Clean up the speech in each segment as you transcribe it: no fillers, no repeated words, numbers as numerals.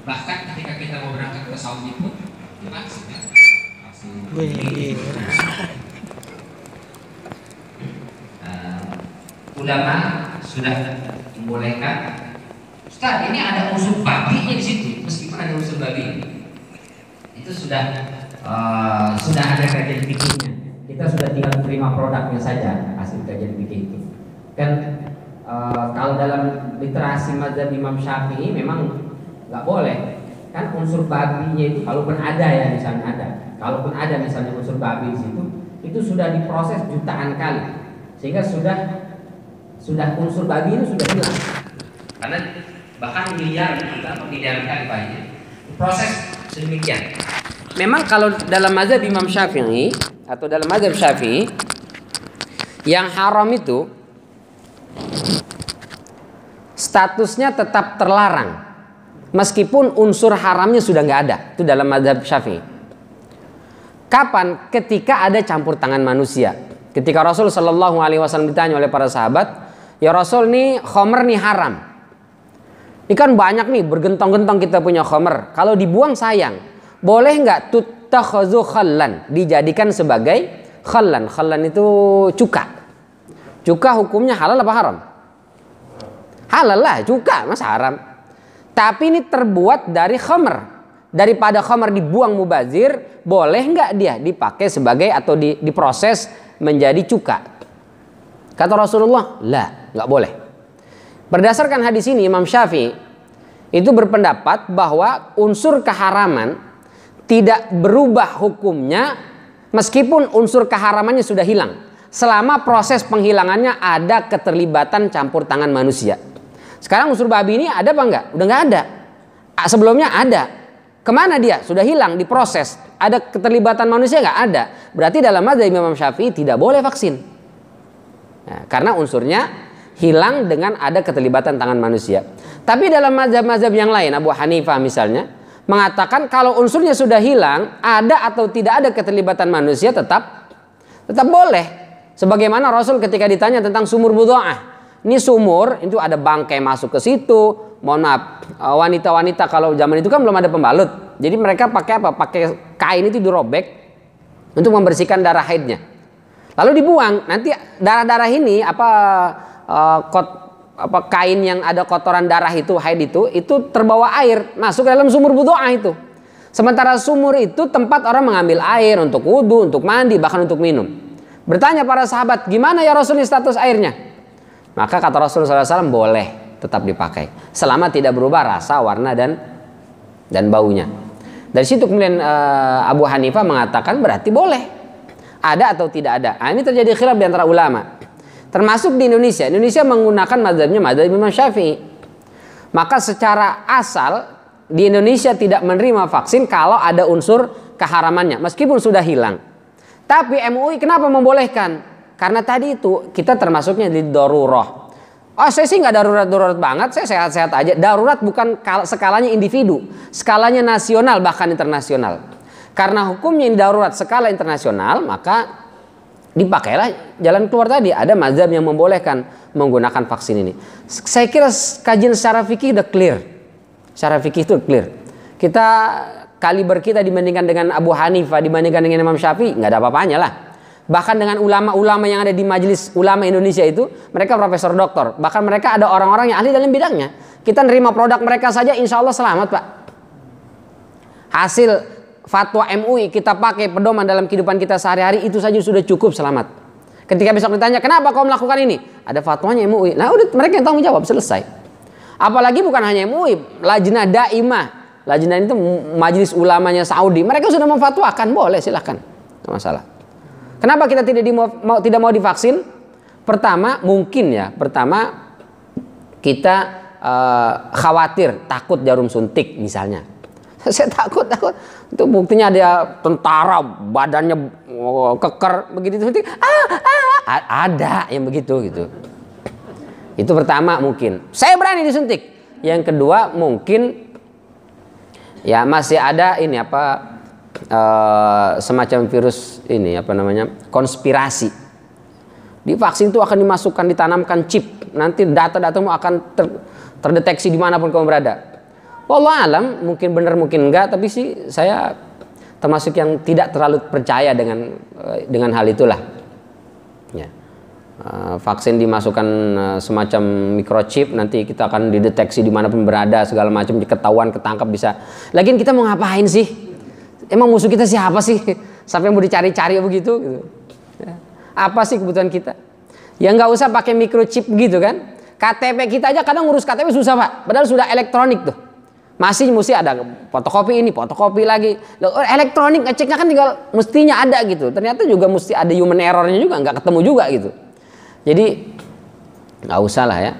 Bahkan ketika kita mau berangkat ke Saudi pun divaksin kan? Ulama sudah membolehkan. Ustaz, ini ada unsur babinya di situ, meskipun ada unsur babi. Itu sudah ada kajian fikihnya. Kita sudah tinggal terima produknya saja hasil kajian fikih itu. Kan kalau dalam literasi mazhab Imam Syafi'i memang nggak boleh. Kan unsur babinya itu kalaupun ada ya misalnya ada. Kalaupun ada misalnya unsur babi di situ, itu sudah diproses jutaan kali. Sehingga sudah unsur babi itu sudah hilang. Karena bahkan miliar kali banyak. Proses sedemikian. Memang kalau dalam mazhab Imam Syafi'i atau dalam mazhab Syafi'i yang haram itu statusnya tetap terlarang meskipun unsur haramnya sudah nggak ada. Itu dalam mazhab Syafi'i. Kapan? Ketika ada campur tangan manusia. Ketika Rasul Shallallahu Alaihi Wasallam ditanya oleh para sahabat, ya Rasul, nih khomer nih haram. Ini kan banyak nih bergentong-gentong kita punya khomer. Kalau dibuang sayang. Boleh nggak tutakhazu khallan, dijadikan sebagai khallan? Khallan itu cuka. Cuka hukumnya halal apa haram? Halal lah, cuka, masa haram? Tapi ini terbuat dari khamr. Daripada khamr dibuang mubazir, boleh nggak dia dipakai sebagai atau diproses menjadi cuka? Kata Rasulullah, lah, nggak boleh. Berdasarkan hadis ini Imam Syafi'i itu berpendapat bahwa unsur keharaman tidak berubah hukumnya meskipun unsur keharamannya sudah hilang. Selama proses penghilangannya ada keterlibatan campur tangan manusia. Sekarang unsur babi ini ada apa enggak? Udah nggak ada. Sebelumnya ada. Kemana dia? Sudah hilang, diproses. Ada keterlibatan manusia nggak? Ada. Berarti dalam mazhab Imam Syafi'i tidak boleh vaksin. Nah, karena unsurnya hilang dengan ada keterlibatan tangan manusia. Tapi dalam mazhab-mazhab yang lain, Abu Hanifah misalnya, mengatakan kalau unsurnya sudah hilang, ada atau tidak ada keterlibatan manusia tetap boleh. Sebagaimana Rasul ketika ditanya tentang sumur budha'ah. Ini sumur, itu ada bangkai masuk ke situ. Mohon maaf, wanita-wanita kalau zaman itu kan belum ada pembalut. Jadi mereka pakai apa? Pakai kain itu dirobek untuk membersihkan darah haidnya. Lalu dibuang. Nanti darah-darah ini kain yang ada kotoran darah itu, haid itu terbawa air masuk ke dalam sumur budha'ah itu. Sementara sumur itu tempat orang mengambil air untuk wudu, untuk mandi, bahkan untuk minum. Bertanya para sahabat, gimana ya Rasul status airnya? Maka kata Rasulullah SAW, boleh tetap dipakai selama tidak berubah rasa, warna dan baunya. Dari situ kemudian Abu Hanifah mengatakan berarti boleh, ada atau tidak ada. Nah, ini terjadi khilaf di antara ulama. Termasuk di Indonesia. Indonesia menggunakan mazhabnya mazhab Imam Syafi'i. Maka secara asal di Indonesia tidak menerima vaksin kalau ada unsur keharamannya meskipun sudah hilang. Tapi MUI kenapa membolehkan? Karena tadi itu kita termasuknya di darurah. Oh, saya sih nggak darurat banget, saya sehat-sehat aja. Darurat bukan skalanya individu, skalanya nasional bahkan internasional. Karena hukumnya darurat skala internasional, maka dipakailah jalan keluar tadi. Ada mazhab yang membolehkan menggunakan vaksin ini. Saya kira kajian secara fikih udah clear. Secara fikih itu clear. Kita kaliber kita dibandingkan dengan Abu Hanifah, dibandingkan dengan Imam Syafi'i, nggak ada apa-apanya lah. Bahkan dengan ulama-ulama yang ada di Majelis Ulama Indonesia itu, mereka profesor doktor. Bahkan mereka ada orang-orang yang ahli dalam bidangnya. Kita nerima produk mereka saja, insya Allah selamat, Pak. Hasil fatwa MUI kita pakai pedoman dalam kehidupan kita sehari-hari, itu saja sudah cukup selamat. Ketika besok ditanya, kenapa kau melakukan ini? Ada fatwanya MUI. Nah udah, mereka yang tanggung jawab, selesai. Apalagi bukan hanya MUI, Lajnah Daimah. Lajnah itu majelis ulamanya Saudi. Mereka sudah memfatwakan, boleh silahkan, tidak masalah. Kenapa kita tidak mau divaksin? Pertama kita khawatir, takut jarum suntik misalnya. Saya takut. Itu buktinya ada tentara badannya keker begitu suntik. Ada yang begitu gitu. Itu pertama mungkin. Saya berani disuntik. Yang kedua mungkin ya masih ada ini semacam virus ini konspirasi. Di vaksin itu akan ditanamkan chip. Nanti data-datamu akan terdeteksi dimanapun kamu berada. Wallahu alam, mungkin benar mungkin enggak, tapi sih saya termasuk yang tidak terlalu percaya dengan hal itulah. Ya. Vaksin dimasukkan semacam microchip, nanti kita akan dideteksi dimanapun berada, segala macam, diketahuan, ketangkap bisa. Lagian kita mau ngapain sih? Emang musuh kita siapa sih? Sampai mau dicari-cari begitu? Gitu. Ya. Apa sih kebutuhan kita? Ya nggak usah pakai microchip gitu kan? KTP kita aja kadang ngurus KTP susah Pak, padahal sudah elektronik tuh. Masih mesti ada fotokopi ini, fotokopi lagi. Loh, elektronik ngeceknya kan tinggal mestinya ada gitu. Ternyata juga mesti ada human errornya juga, nggak ketemu juga gitu. Jadi nggak usah lah ya.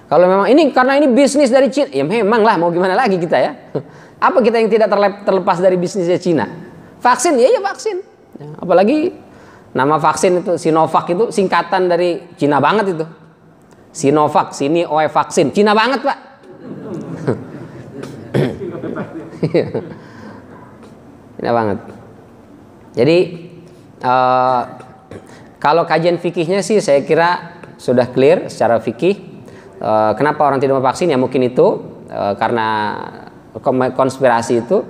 Kalau memang ini karena ini bisnis dari Cina, ya memang lah, mau gimana lagi kita ya. Apa kita yang tidak terlepas dari bisnisnya Cina? Vaksin, ya vaksin. Ya, apalagi nama vaksin itu Sinovac itu singkatan dari Cina banget itu. Sinovac, sini OE vaksin, Cina banget Pak. Cina banget. Jadi kalau kajian fikihnya sih saya kira sudah clear secara fikih. Kenapa orang tidak mau vaksin? Ya mungkin itu karena konspirasi itu.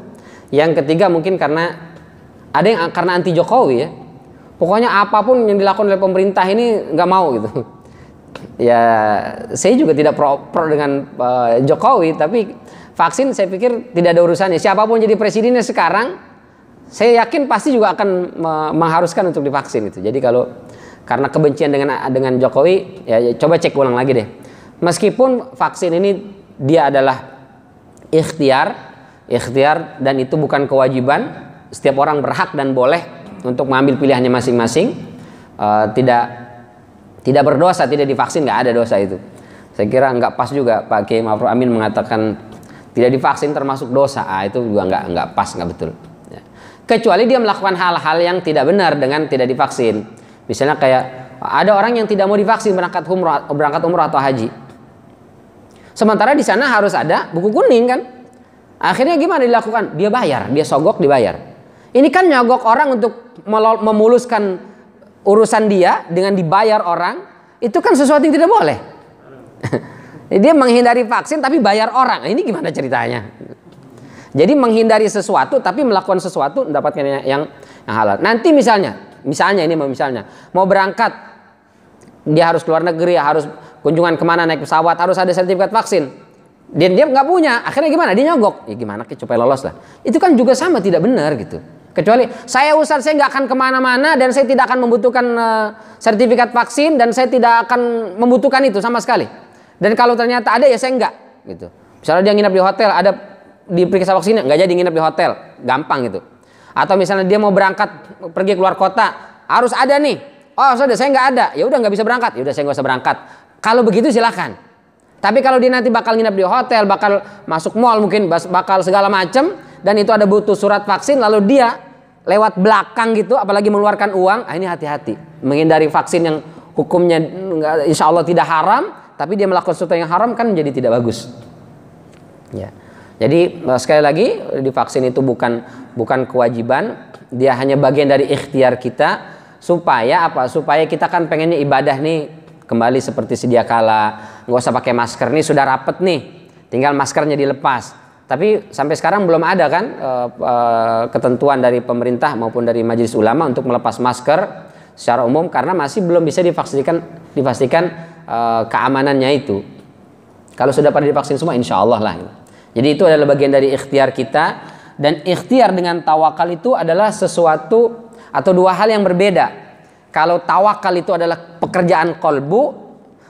Yang ketiga mungkin karena ada yang karena anti Jokowi ya. Pokoknya apapun yang dilakukan oleh pemerintah ini nggak mau gitu. Ya saya juga tidak pro dengan Jokowi, tapi vaksin saya pikir tidak ada urusannya. Siapapun jadi presidennya sekarang, saya yakin pasti juga akan mengharuskan untuk divaksin itu. Jadi kalau karena kebencian dengan Jokowi, ya coba cek ulang lagi deh. Meskipun vaksin ini dia adalah ikhtiar dan itu bukan kewajiban. Setiap orang berhak dan boleh untuk mengambil pilihannya masing-masing. Tidak berdosa, tidak divaksin, nggak ada dosa itu. Saya kira nggak pas juga Pak Kiai Ma'ruf Amin mengatakan tidak divaksin termasuk dosa. Itu juga nggak pas, nggak betul. Ya. Kecuali dia melakukan hal-hal yang tidak benar dengan tidak divaksin. Misalnya kayak ada orang yang tidak mau divaksin berangkat umrah atau haji. Sementara di sana harus ada buku kuning kan. Akhirnya gimana dilakukan? Dia bayar, dia sogok dibayar. Ini kan nyogok orang untuk memuluskan urusan dia dengan dibayar orang, itu kan sesuatu yang tidak boleh. Dia menghindari vaksin tapi bayar orang. Ini gimana ceritanya? Jadi menghindari sesuatu tapi melakukan sesuatu mendapatkan yang halal. Nanti misalnya ini mau berangkat, dia harus keluar negeri, harus kunjungan kemana, naik pesawat, harus ada sertifikat vaksin. Dan dia nggak punya, akhirnya gimana? Dia nyogok. Ya gimana supaya lolos lah. Itu kan juga sama tidak benar gitu. Kecuali saya Ustaz, saya nggak akan kemana-mana dan saya tidak akan membutuhkan sertifikat vaksin dan saya tidak akan membutuhkan itu sama sekali. Dan kalau ternyata ada ya saya enggak gitu. Misalnya dia nginap di hotel, ada diperiksa vaksinnya, nggak jadi nginap di hotel, gampang gitu. Atau misalnya dia mau berangkat pergi keluar kota, harus ada nih. Oh sudah saya nggak ada, ya udah nggak bisa berangkat, ya udah saya nggak usah berangkat. Kalau begitu silakan. Tapi kalau dia nanti bakal nginap di hotel, bakal masuk mall mungkin, bakal segala macam, dan itu ada butuh surat vaksin, lalu dia lewat belakang gitu, apalagi mengeluarkan uang, ini hati-hati. Menghindari vaksin yang hukumnya insya Allah tidak haram, tapi dia melakukan sesuatu yang haram kan jadi tidak bagus. Ya. Jadi sekali lagi, divaksin itu bukan kewajiban, dia hanya bagian dari ikhtiar kita, supaya apa? Supaya kita kan pengennya ibadah nih kembali seperti sedia kala, nggak usah pakai masker nih, sudah rapet nih, tinggal maskernya dilepas. Tapi sampai sekarang belum ada kan ketentuan dari pemerintah maupun dari Majelis Ulama untuk melepas masker secara umum karena masih belum bisa dipastikan keamanannya itu. Kalau sudah pada divaksin semua, insya Allah lah. Jadi itu adalah bagian dari ikhtiar kita, dan ikhtiar dengan tawakal itu adalah sesuatu atau dua hal yang berbeda. Kalau tawakal itu adalah pekerjaan kolbu,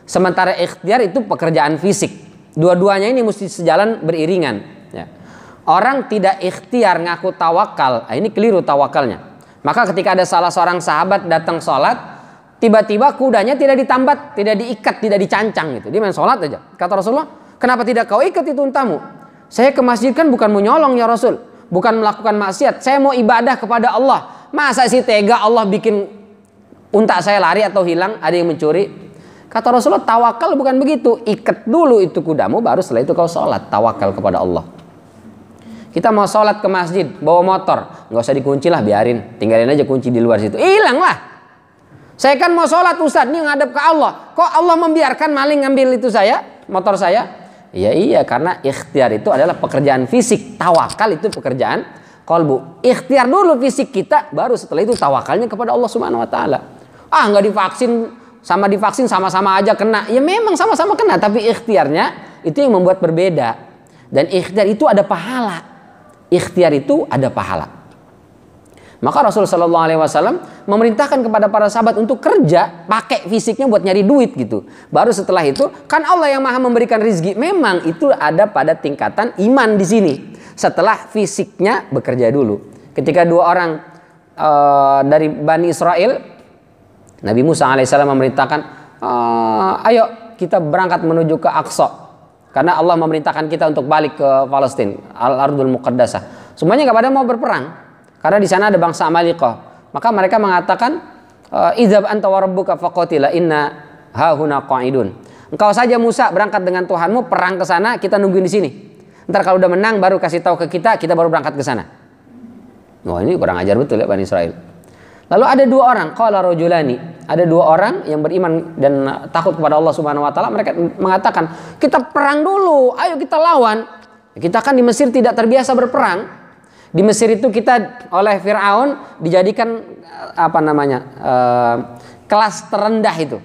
sementara ikhtiar itu pekerjaan fisik. Dua-duanya ini mesti sejalan beriringan. Ya. Orang tidak ikhtiar ngaku tawakal, ini keliru tawakalnya. Maka ketika ada salah seorang sahabat datang sholat, tiba-tiba kudanya tidak ditambat, tidak diikat, tidak dicancang gitu. Dia main sholat aja. Kata Rasulullah, kenapa tidak kau ikat itu untamu? Saya ke masjid kan bukan mau nyolong ya Rasul, bukan melakukan maksiat. Saya mau ibadah kepada Allah. Masa sih tega Allah bikin unta saya lari atau hilang, ada yang mencuri? Kata Rasulullah, tawakal bukan begitu. Ikat dulu itu kudamu, baru setelah itu kau sholat. Tawakal kepada Allah. Kita mau sholat ke masjid, bawa motor, nggak usah dikunci lah, biarin, tinggalin aja kunci di luar situ, hilang lah. Saya kan mau sholat Ustaz, ini ngadep ke Allah, kok Allah membiarkan maling ngambil itu motor saya? Ya iya, karena ikhtiar itu adalah pekerjaan fisik, tawakal itu pekerjaan kolbu. Ikhtiar dulu fisik kita, baru setelah itu tawakalnya kepada Allah Subhanahu Wa Taala. Ah, nggak divaksin sama divaksin sama-sama aja kena. Ya memang sama-sama kena, tapi ikhtiarnya itu yang membuat berbeda. Dan ikhtiar itu ada pahala. Ikhtiar itu ada pahala. Maka Rasulullah SAW memerintahkan kepada para sahabat untuk kerja, pakai fisiknya buat nyari duit gitu. Baru setelah itu, kan Allah yang maha memberikan rizki. Memang itu ada pada tingkatan iman di sini. Setelah fisiknya bekerja dulu. Ketika dua orang dari Bani Israel, Nabi Musa AS memerintahkan, ayo kita berangkat menuju ke Aqsa. Karena Allah memerintahkan kita untuk balik ke Palestina, Al-Ardul Muqaddasah. Semuanya gak pada mau berperang. Karena di sana ada bangsa Amalikah. Maka mereka mengatakan, "Idzhab anta wa rabbuka faqatila inna hahuna qa'idun." Engkau saja Musa berangkat dengan Tuhanmu perang ke sana, kita nungguin di sini. Ntar kalau udah menang baru kasih tahu ke kita baru berangkat ke sana. Wah, ini kurang ajar betul ya Bani Israel. Lalu ada dua orang, qala rajulani. Ada dua orang yang beriman dan takut kepada Allah Subhanahu wa taala, mereka mengatakan, "Kita perang dulu, ayo kita lawan." Kita kan di Mesir tidak terbiasa berperang. Di Mesir itu kita oleh Fir'aun dijadikan kelas terendah itu,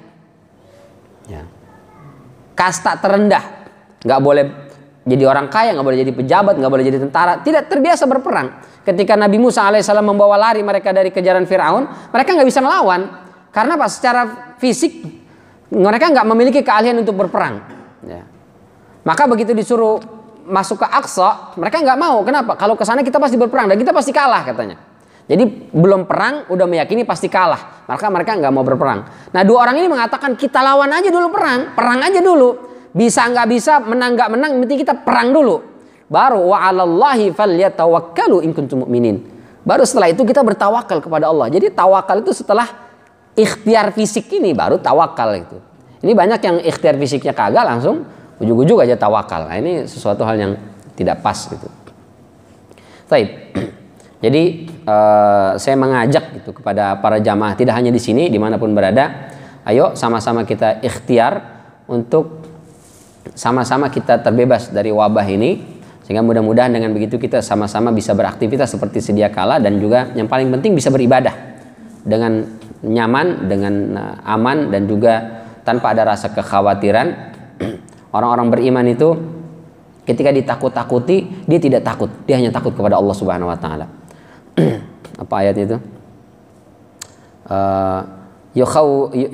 ya. Kasta terendah, nggak boleh jadi orang kaya, nggak boleh jadi pejabat, nggak boleh jadi tentara, tidak terbiasa berperang. Ketika Nabi Musa alaihissalam membawa lari mereka dari kejaran Fir'aun, mereka nggak bisa melawan karena secara fisik mereka nggak memiliki keahlian untuk berperang. Ya. Maka begitu disuruh masuk ke Aqsa, mereka nggak mau. Kenapa? Kalau ke sana kita pasti berperang dan kita pasti kalah katanya. Jadi belum perang udah meyakini pasti kalah. Maka mereka nggak mau berperang. Nah, dua orang ini mengatakan kita lawan aja dulu perang aja dulu. Bisa nggak bisa, menang nggak menang, penting kita perang dulu. Baru wa 'alallahi falyatawakkalu in kuntum mu'minin. Baru setelah itu kita bertawakal kepada Allah. Jadi tawakal itu setelah ikhtiar fisik ini baru tawakal itu. Ini banyak yang ikhtiar fisiknya kagak langsung ujug-ujug aja tawakal. Nah, ini sesuatu hal yang tidak pas gitu. Baik. Jadi saya mengajak gitu kepada para jamaah tidak hanya di sini, dimanapun berada, ayo sama-sama kita ikhtiar untuk sama-sama kita terbebas dari wabah ini, sehingga mudah-mudahan dengan begitu kita sama-sama bisa beraktivitas seperti sedia kala dan juga yang paling penting bisa beribadah dengan nyaman, dengan aman dan juga tanpa ada rasa kekhawatiran. Orang-orang beriman itu ketika ditakut-takuti, dia tidak takut, dia hanya takut kepada Allah Subhanahu wa taala. Apa ayatnya itu?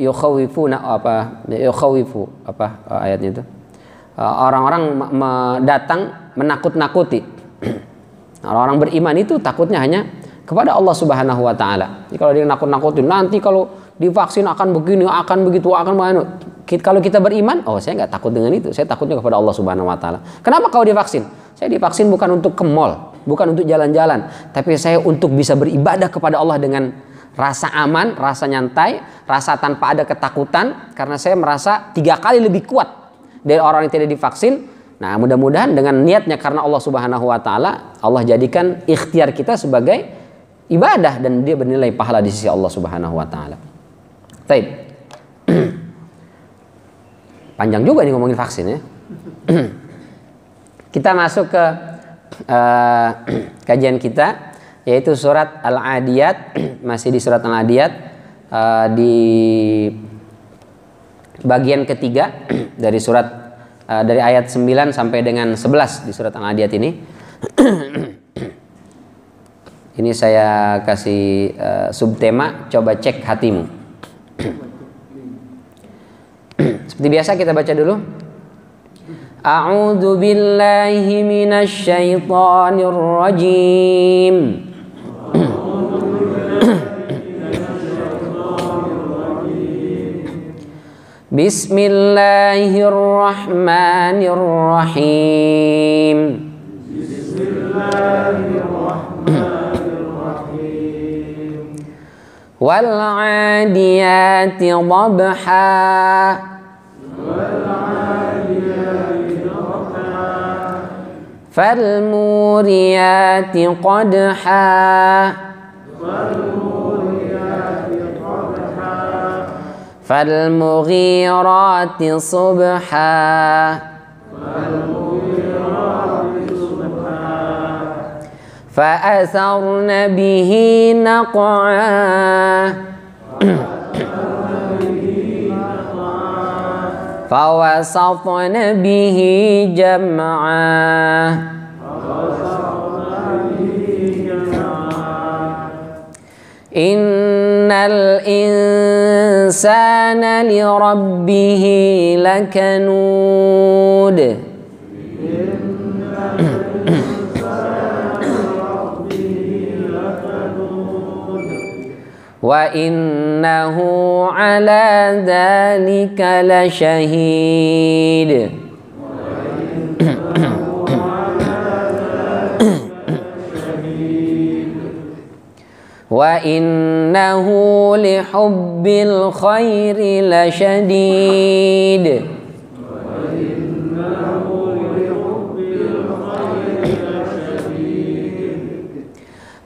Yukhawifu ayatnya itu? Orang-orang datang menakut-nakuti. Orang-orang beriman itu takutnya hanya kepada Allah Subhanahu wa taala. Jadi kalau dia nakut-nakutin, nanti kalau divaksin akan begini, akan begitu, akan begitu. Kalau kita beriman, oh saya nggak takut dengan itu, saya takutnya kepada Allah Subhanahu wa taala. Kenapa kau divaksin? Saya divaksin bukan untuk ke mall, bukan untuk jalan-jalan, tapi saya untuk bisa beribadah kepada Allah dengan rasa aman, rasa nyantai, rasa tanpa ada ketakutan, karena saya merasa 3 kali lebih kuat dari orang yang tidak divaksin. Nah, mudah-mudahan dengan niatnya karena Allah Subhanahu wa taala, Allah jadikan ikhtiar kita sebagai ibadah dan dia bernilai pahala di sisi Allah Subhanahu wa taala. Baik. Panjang juga nih ngomongin vaksin ya. Kita masuk ke kajian kita, yaitu surat Al-Adiyat. Masih di surat Al-Adiyat, di bagian ketiga dari surat, dari ayat 9 sampai dengan 11 di surat Al-Adiyat ini. Ini saya kasih subtema, coba cek hatimu. Seperti biasa kita baca dulu. A'udzu billahi minasy syaithanir rajim. Bismillahirrahmanirrahim. Wal 'adiyati dhabha. فالموريات قدحا فالمغيرات صبحا فأثرن به نقعا فوسطن به جمعا إن الإنسان لربه لكنود وإنه على ذلك لشهيد وإنه لحب الخير لشديد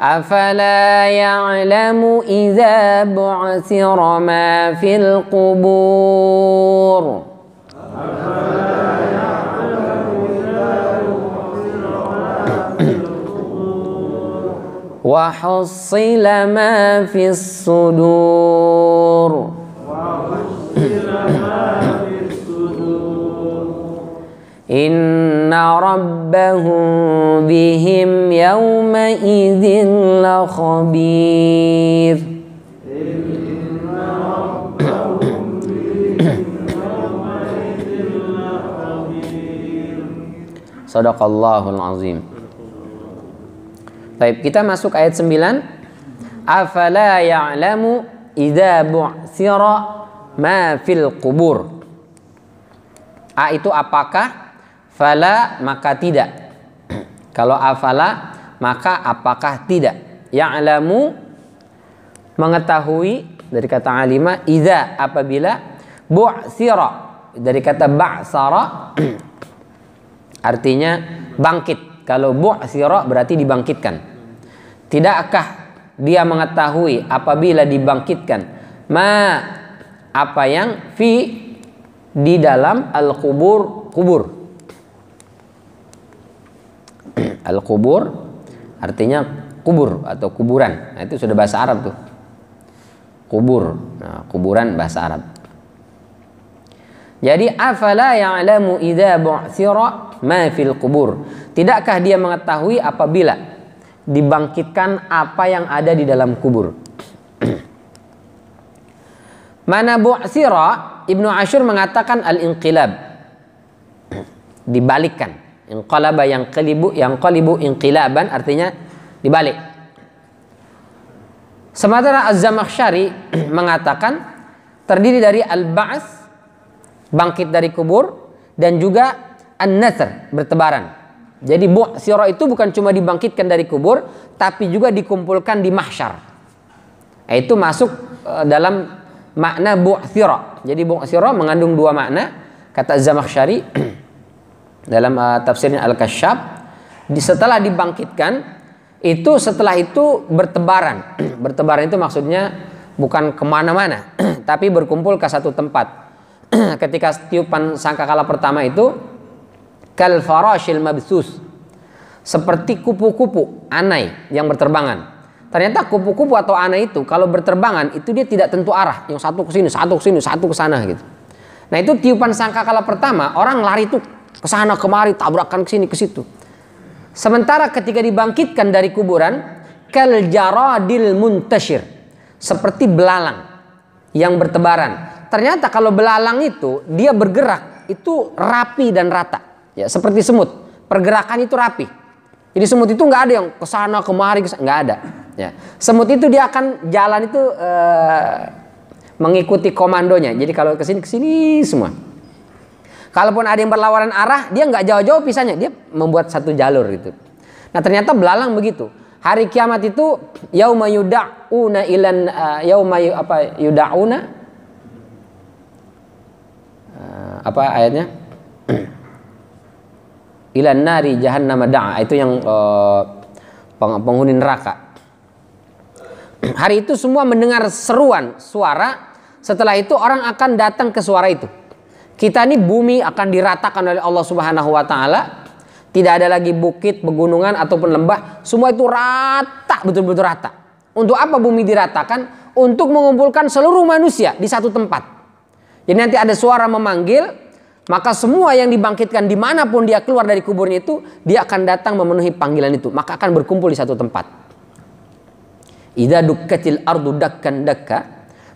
أفلا يعلم إذا بعثر ما في القبور وحصل ما في الصدور إن ربهم بهم يومئذ لخبير Sadaqallahul azim. Baik, kita masuk ayat 9. Afala ya'lamu idza bu'thira ma fil qubur. A itu apakah, fala maka tidak. Kalau afala maka apakah tidak. Ya'lamu mengetahui dari kata alima, idza apabila, bu'thira dari kata ba'sara artinya bangkit. Kalau bu'thira berarti dibangkitkan. Tidakkah dia mengetahui apabila dibangkitkan ma apa yang fi di dalam al-qubur, kubur. Al-qubur artinya kubur atau kuburan. Nah, itu sudah bahasa Arab tuh. Kubur. Nah, kuburan bahasa Arab. Jadi afala ya'lamu idza bu'thira ma fil qubur. Tidakkah dia mengetahui apabila dibangkitkan apa yang ada di dalam kubur? Mana bu'thira, Ibnu Ashur mengatakan al-inqilab. Dibalikkan. Inqalaba yang qalibu inqilaban artinya dibalik. Sementara Az-Zamakhsyari mengatakan terdiri dari al-ba'ts, bangkit dari kubur, dan juga an-nasr, bertebaran. Jadi bu'thira itu bukan cuma dibangkitkan dari kubur, tapi juga dikumpulkan di mahsyar. Itu masuk dalam makna bu'thira. Jadi bu'thira mengandung dua makna, kata Az-Zamakhsyari dalam tafsirnya Al-Kasyaf. Setelah dibangkitkan, setelah itu bertebaran. Bertebaran itu maksudnya bukan kemana-mana, tapi berkumpul ke satu tempat. Ketika tiupan sangkakala pertama itu kal farashil mabsus, seperti kupu-kupu anai yang berterbangan. Ternyata kupu-kupu atau anai itu kalau berterbangan itu dia tidak tentu arah, yang satu ke sini, satu ke sini, satu ke sana gitu. Nah, itu tiupan sangkakala pertama, orang lari tuh ke sana kemari, tabrakan ke sini ke situ. Sementara ketika dibangkitkan dari kuburan, kal jaradil muntashir, seperti belalang yang bertebaran. Ternyata kalau belalang itu dia bergerak itu rapi dan rata, ya seperti semut. Pergerakan itu rapi. Jadi semut itu nggak ada yang kesana kemari, nggak ada. Ya. Semut itu dia akan jalan itu mengikuti komandonya. Jadi kalau kesini semua. Kalaupun ada yang berlawanan arah, dia nggak jauh-jauh pisahnya, dia membuat satu jalur gitu. Nah, ternyata belalang begitu. Hari kiamat itu yauma yuda'una ilan yuda'una apa ayatnya? Ilan nari jahannam da'a, itu yang penghuni neraka. Hari itu semua mendengar seruan suara, setelah itu orang akan datang ke suara itu. Kita ini bumi akan diratakan oleh Allah Subhanahu wa taala. Tidak ada lagi bukit, pegunungan ataupun lembah, semua itu rata, betul-betul rata. Untuk apa bumi diratakan? Untuk mengumpulkan seluruh manusia di satu tempat. Jadi nanti ada suara memanggil, maka semua yang dibangkitkan dimanapun dia keluar dari kuburnya itu, dia akan datang memenuhi panggilan itu, maka akan berkumpul di satu tempat. Idza dukkatil ardu dakkan dakka,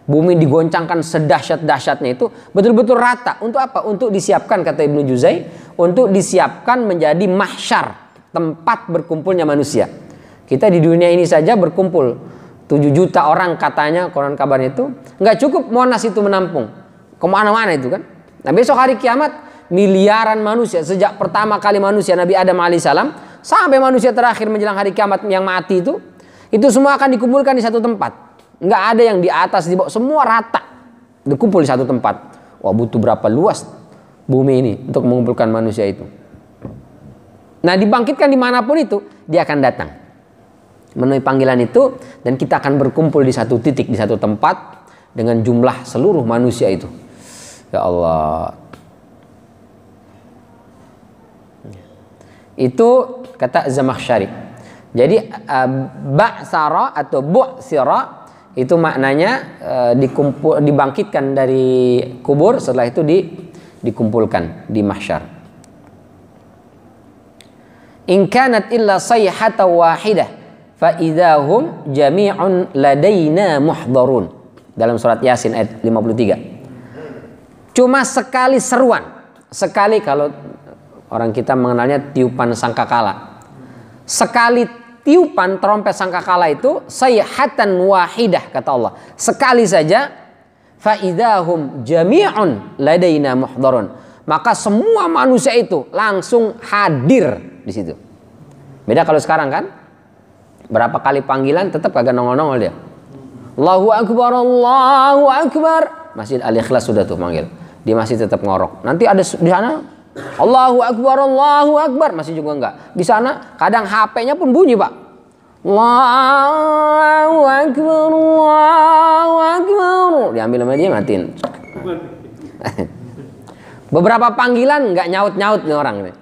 bumi digoncangkan sedahsyat-dahsyatnya itu, betul-betul rata. Untuk apa? Untuk disiapkan, kata Ibnu Juzai, untuk disiapkan menjadi mahsyar, tempat berkumpulnya manusia. Kita di dunia ini saja berkumpul 7 juta orang katanya, konon kabarnya itu. Nggak cukup Monas itu menampung. Kemana-mana itu kan. Nah besok hari kiamat, miliaran manusia. Sejak pertama kali manusia, Nabi Adam alaihissalam, sampai manusia terakhir menjelang hari kiamat yang mati itu semua akan dikumpulkan di satu tempat. Nggak ada yang di atas, di bawah, semua rata. Dikumpul di satu tempat. Wah, butuh berapa luas bumi ini untuk mengumpulkan manusia itu. Nah dibangkitkan dimanapun itu, dia akan datang memenuhi panggilan itu, dan kita akan berkumpul di satu titik, di satu tempat dengan jumlah seluruh manusia itu. Ya Allah. Itu kata Zamakhsyari. Jadi ba'sara atau bu'sira itu maknanya dibangkitkan dari kubur, setelah itu dikumpulkan di mahsyar. In kanat illa sayhatan wahidah fa idahum jami'un ladaina muhdharun. Dalam surat Yasin ayat 53. Cuma sekali seruan, sekali, kalau orang kita mengenalnya tiupan sangkakala. Sekali tiupan trompet sangkakala itu sayhatan wahidah, kata Allah. Sekali saja, fa idahum jami'un ladaina muhdharun. Maka semua manusia itu langsung hadir di situ. Beda kalau sekarang kan? Berapa kali panggilan tetap kagak nongol-nongol dia. Allahu Akbar, Allahu Akbar. Masjid Al-Ikhlas sudah tuh manggil. Dia masih tetap ngorok. Nanti ada di sana Allahu Akbar, Allahu Akbar. Masih juga enggak. Di sana kadang HP-nya pun bunyi, Pak. Allahu Akbar, Allahu Akbar. Diambil sama dia, matiin. Beberapa panggilan enggak nyaut-nyaut nih orang ini.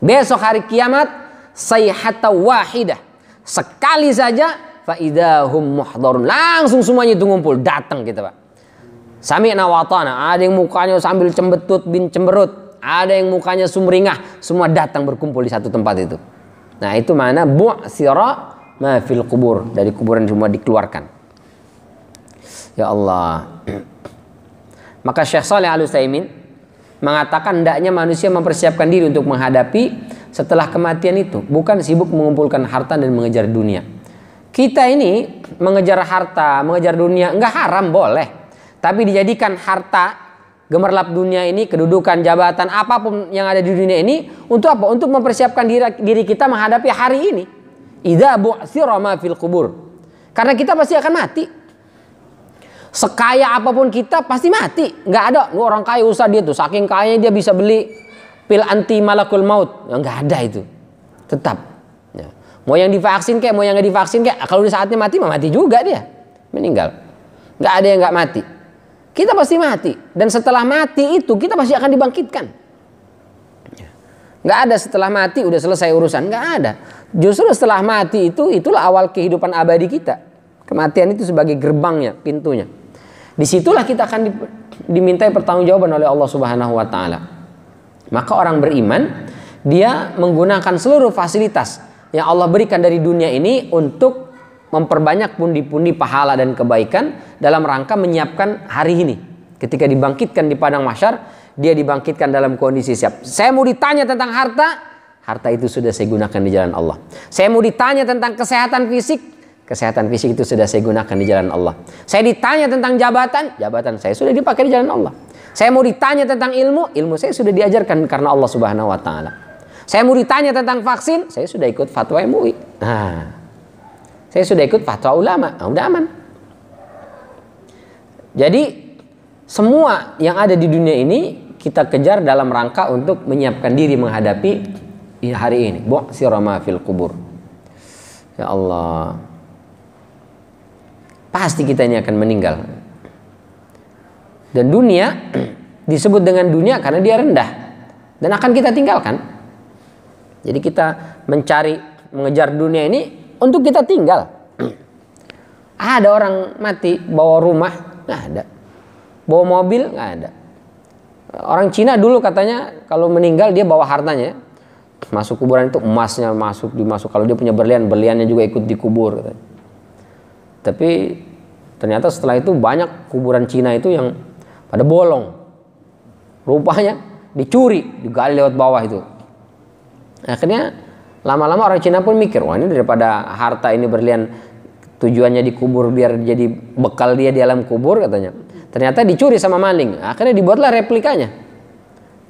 Besok hari kiamat sayhata wahidah. Sekali saja faidahum muhdharun, langsung semuanya itu ngumpul, datang kita, Pak. Sami'na wa ata'na. Ada yang mukanya sambil cembetut bin cemberut, ada yang mukanya sumringah, semua datang berkumpul di satu tempat itu. Nah, itu mana bu'sira ma fil kubur, dari kuburan semua dikeluarkan. Ya Allah. Maka Syekh Shalih Al-Utsaimin mengatakan hendaknya manusia mempersiapkan diri untuk menghadapi setelah kematian itu, bukan sibuk mengumpulkan harta dan mengejar dunia. Kita ini mengejar harta, mengejar dunia, enggak haram, boleh. Tapi dijadikan harta, gemerlap dunia ini, kedudukan, jabatan, apapun yang ada di dunia ini, untuk apa? Untuk mempersiapkan diri kita menghadapi hari ini. Idza bu'sira ma fil kubur. Karena kita pasti akan mati. Sekaya apapun kita pasti mati. Enggak ada orang kaya usah dia tuh, saking kayanya dia bisa beli pil anti malakul maut. Enggak ada itu. Tetap. Ya. Mau yang divaksin kayak, mau yang nggak divaksin kayak, kalau di saatnya mati, mati juga dia. Meninggal. Nggak ada yang nggak mati. Kita pasti mati. Dan setelah mati itu, kita pasti akan dibangkitkan. Nggak ada setelah mati udah selesai urusan. Nggak ada. Justru setelah mati itu, itulah awal kehidupan abadi kita. Kematian itu sebagai gerbangnya, pintunya. Disitulah kita akan dimintai pertanggungjawaban oleh Allah Subhanahu wa Ta'ala. Maka orang beriman, dia menggunakan seluruh fasilitas yang Allah berikan dari dunia ini untuk memperbanyak pundi-pundi pahala dan kebaikan dalam rangka menyiapkan hari ini. Ketika dibangkitkan di padang mahsyar, dia dibangkitkan dalam kondisi siap. Saya mau ditanya tentang harta, harta itu sudah saya gunakan di jalan Allah. Saya mau ditanya tentang kesehatan fisik, kesehatan fisik itu sudah saya gunakan di jalan Allah. Saya ditanya tentang jabatan, jabatan saya sudah dipakai di jalan Allah. Saya mau ditanya tentang ilmu, ilmu saya sudah diajarkan karena Allah Subhanahu wa Ta'ala. Saya mau ditanya tentang vaksin, saya sudah ikut fatwa MUI. Nah, saya sudah ikut fatwa ulama. Nah, udah aman. Jadi semua yang ada di dunia ini kita kejar dalam rangka untuk menyiapkan diri menghadapi hari ini. Bu'sira ma fil kubur. Ya Allah. Pasti kita ini akan meninggal. Dan dunia disebut dengan dunia karena dia rendah dan akan kita tinggalkan. Jadi kita mengejar dunia ini untuk kita tinggal. Ada orang mati bawa rumah, nggak ada. Bawa mobil, nggak ada. Orang Cina dulu katanya kalau meninggal dia bawa hartanya. Masuk kuburan itu emasnya dimasuk. Kalau dia punya berlian, berliannya juga ikut dikubur. Katanya. Tapi ternyata setelah itu banyak kuburan Cina itu yang pada bolong. Rupanya dicuri, digali lewat bawah itu. Akhirnya lama-lama orang Cina pun mikir, wah ini daripada harta ini berlian tujuannya dikubur biar jadi bekal dia di alam kubur katanya. Ternyata dicuri sama maling. Akhirnya dibuatlah replikanya.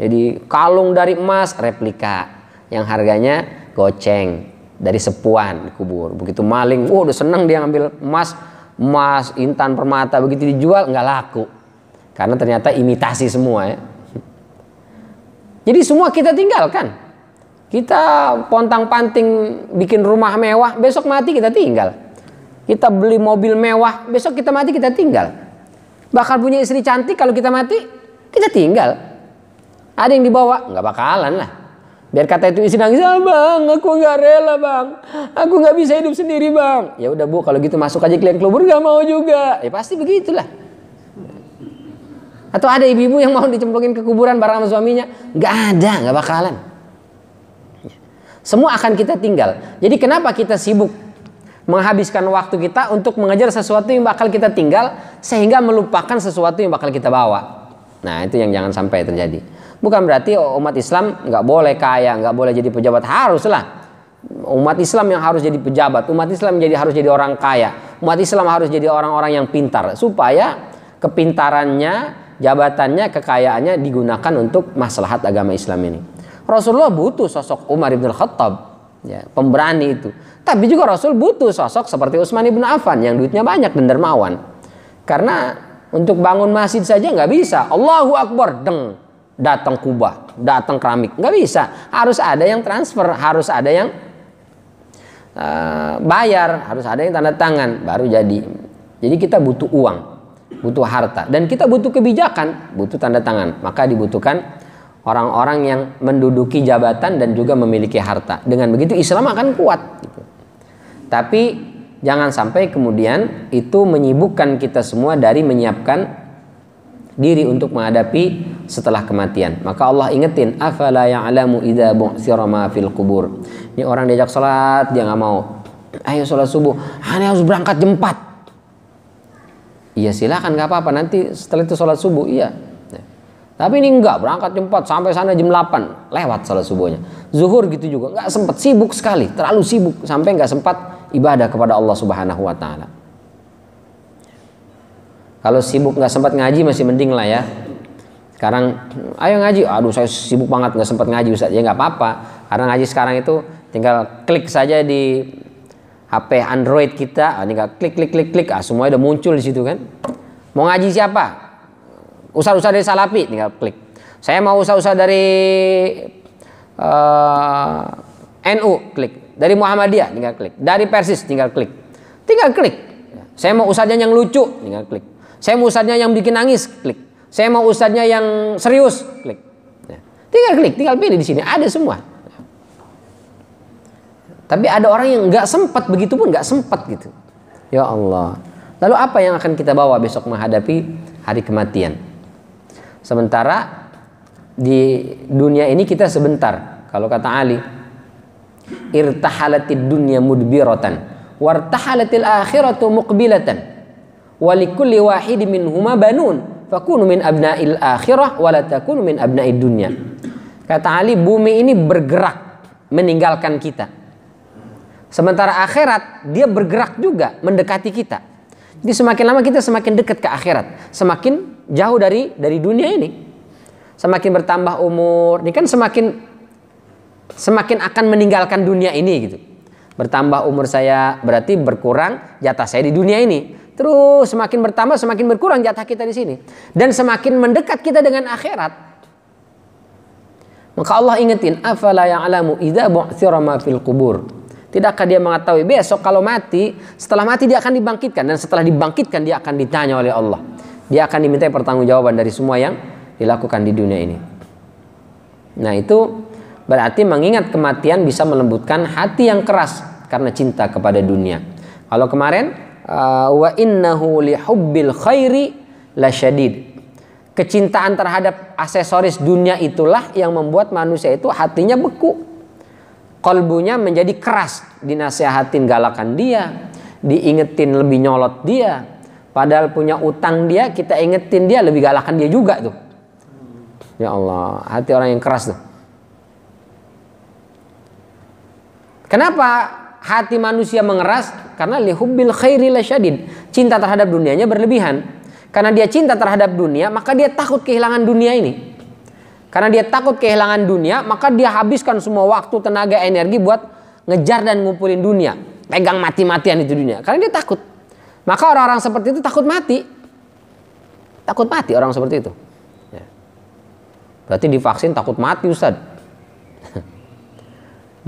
Jadi kalung dari emas replika yang harganya goceng dari sepuan dikubur. Begitu maling, udah seneng dia ngambil emas, intan, permata, begitu dijual nggak laku. Karena ternyata imitasi semua ya. Jadi semua kita tinggalkan. Kita pontang-panting bikin rumah mewah, besok mati kita tinggal. Kita beli mobil mewah, besok kita mati kita tinggal. Bahkan punya istri cantik, kalau kita mati kita tinggal. Ada yang dibawa, nggak bakalan lah. Biar kata itu istri nangis, bang, aku nggak rela bang, aku nggak bisa hidup sendiri bang. Ya udah bu, kalau gitu masuk aja kalian kubur, nggak mau juga. Ya pasti begitulah. Atau ada ibu-ibu yang mau dicemplungin ke kuburan bareng sama suaminya, nggak ada, nggak bakalan. Semua akan kita tinggal. Jadi kenapa kita sibuk menghabiskan waktu kita untuk mengejar sesuatu yang bakal kita tinggal sehingga melupakan sesuatu yang bakal kita bawa. Nah itu yang jangan sampai terjadi. Bukan berarti umat Islam nggak boleh kaya, nggak boleh jadi pejabat, haruslah. Umat Islam yang harus jadi pejabat, umat Islam harus jadi orang kaya, umat Islam harus jadi orang-orang yang pintar supaya kepintarannya, jabatannya, kekayaannya digunakan untuk maslahat agama Islam ini. Rasulullah butuh sosok Umar ibn Khattab, ya, pemberani itu. Tapi juga Rasul butuh sosok seperti Utsman ibn Affan yang duitnya banyak dan dermawan. Karena untuk bangun masjid saja nggak bisa. Allahu Akbar, datang kubah, datang keramik, nggak bisa. Harus ada yang transfer, harus ada yang bayar, harus ada yang tanda tangan, baru jadi. Jadi kita butuh uang, butuh harta, dan kita butuh kebijakan, butuh tanda tangan. Maka dibutuhkan orang-orang yang menduduki jabatan dan juga memiliki harta. Dengan begitu Islam akan kuat. Gitu. Tapi jangan sampai kemudian itu menyibukkan kita semua dari menyiapkan diri untuk menghadapi setelah kematian. Maka Allah ingetin, afala ya'lamu idza bu'thira ma fil qubur. Ini orang diajak salat dia nggak mau. Ayo salat subuh, ini harus berangkat jam 4. Iya silakan, nggak apa-apa, nanti setelah itu salat subuh. Iya. Tapi ini enggak, berangkat jam 4 sampai sana jam 8 lewat salat subuhnya. Zuhur gitu juga, nggak sempat, sibuk sekali, terlalu sibuk sampai nggak sempat ibadah kepada Allah Subhanahu wa taala. Kalau sibuk nggak sempat ngaji masih mending lah ya. Sekarang ayo ngaji, aduh saya sibuk banget nggak sempat ngaji Ustaz. Ya nggak apa-apa, karena ngaji sekarang itu tinggal klik saja di HP Android kita, tinggal klik, semuanya udah muncul di situ kan. Mau ngaji siapa? Ustaz-ustaz dari Salafi, tinggal klik. Saya mau ustaz-ustaz dari NU, klik. Dari Muhammadiyah, tinggal klik. Dari Persis, tinggal klik. Tinggal klik. Saya mau ustaznya yang lucu, tinggal klik. Saya mau ustaznya yang bikin nangis, klik. Saya mau ustaznya yang serius, klik. Tinggal klik, tinggal pilih di sini, ada semua. Tapi ada orang yang nggak sempat, begitu pun nggak sempat gitu. Ya Allah. Lalu apa yang akan kita bawa besok menghadapi hari kematian? Sementara di dunia ini kita sebentar. Kalau kata Ali, irtahalatid dunya mudbiratan wartahalatil akhiratu muqbilatan wa likulli wahidin minhuma banun fakunu min abna'il akhirah wa la takunu min abna'id dunya. Kata Ali, bumi ini bergerak meninggalkan kita. Sementara akhirat dia bergerak juga mendekati kita. Jadi semakin lama kita semakin dekat ke akhirat, semakin jauh dari dunia ini. Semakin bertambah umur, ini kan semakin akan meninggalkan dunia ini gitu. Bertambah umur saya berarti berkurang jatah saya di dunia ini. Terus semakin bertambah semakin berkurang jatah kita di sini. Dan semakin mendekat kita dengan akhirat. Maka Allah ingetin, afala ya'lamu idza bu'thira ma fil qubur. Tidakkah dia mengetahui besok kalau mati, setelah mati dia akan dibangkitkan, dan setelah dibangkitkan dia akan ditanya oleh Allah. Dia akan diminta pertanggungjawaban dari semua yang dilakukan di dunia ini. Nah, itu berarti mengingat kematian bisa melembutkan hati yang keras karena cinta kepada dunia. Kalau kemarin wa innahu li hubbil khairi lasyadid. Kecintaan terhadap aksesoris dunia itulah yang membuat manusia itu hatinya beku. Kolbunya menjadi keras, dinasehatin galakan dia, diingetin lebih nyolot dia. Padahal punya utang dia, kita ingetin dia lebih galakan dia juga tuh. Ya Allah, hati orang yang keras tuh. Kenapa hati manusia mengeras? Karena lihubbil khairi lasyadid. Cinta terhadap dunianya berlebihan. Karena dia cinta terhadap dunia, maka dia takut kehilangan dunia ini. Karena dia takut kehilangan dunia, maka dia habiskan semua waktu, tenaga, energi buat ngejar dan ngumpulin dunia. Pegang mati-matian itu dunia. Karena dia takut. Maka orang-orang seperti itu takut mati. Takut mati orang seperti itu. Berarti divaksin takut mati, Ustaz.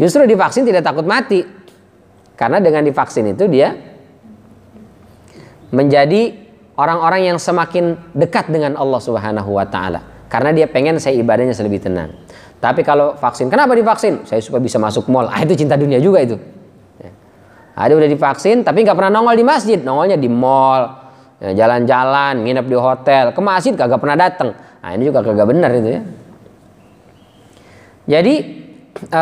Justru divaksin tidak takut mati. Karena dengan divaksin itu dia menjadi orang-orang yang semakin dekat dengan Allah Subhanahu wa Ta'ala. Karena dia pengen saya ibadahnya lebih tenang. Tapi kalau vaksin, kenapa divaksin? Saya supaya bisa masuk mall. Itu cinta dunia juga itu. Dia udah divaksin tapi nggak pernah nongol di masjid. Nongolnya di mall, jalan-jalan, nginep di hotel. Ke masjid kagak pernah datang. Ini juga kagak benar itu ya. Jadi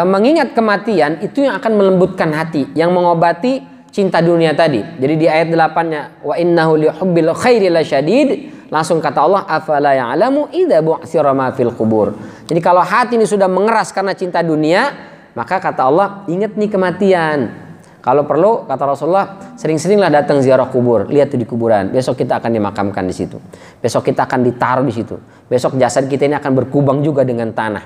mengingat kematian itu yang akan melembutkan hati, yang mengobati cinta dunia tadi. Jadi di ayat 8-nya wa innahu lihubbil khairi lasyadid, langsung kata Allah afala ya'lamu idza bu'thira ma fil qubur. Jadi kalau hati ini sudah mengeras karena cinta dunia, maka kata Allah ingat nih kematian. Kalau perlu kata Rasulullah sering-seringlah datang ziarah kubur, lihat tuh di kuburan. Besok kita akan dimakamkan di situ. Besok kita akan ditaruh di situ. Besok jasad kita ini akan berkubang juga dengan tanah.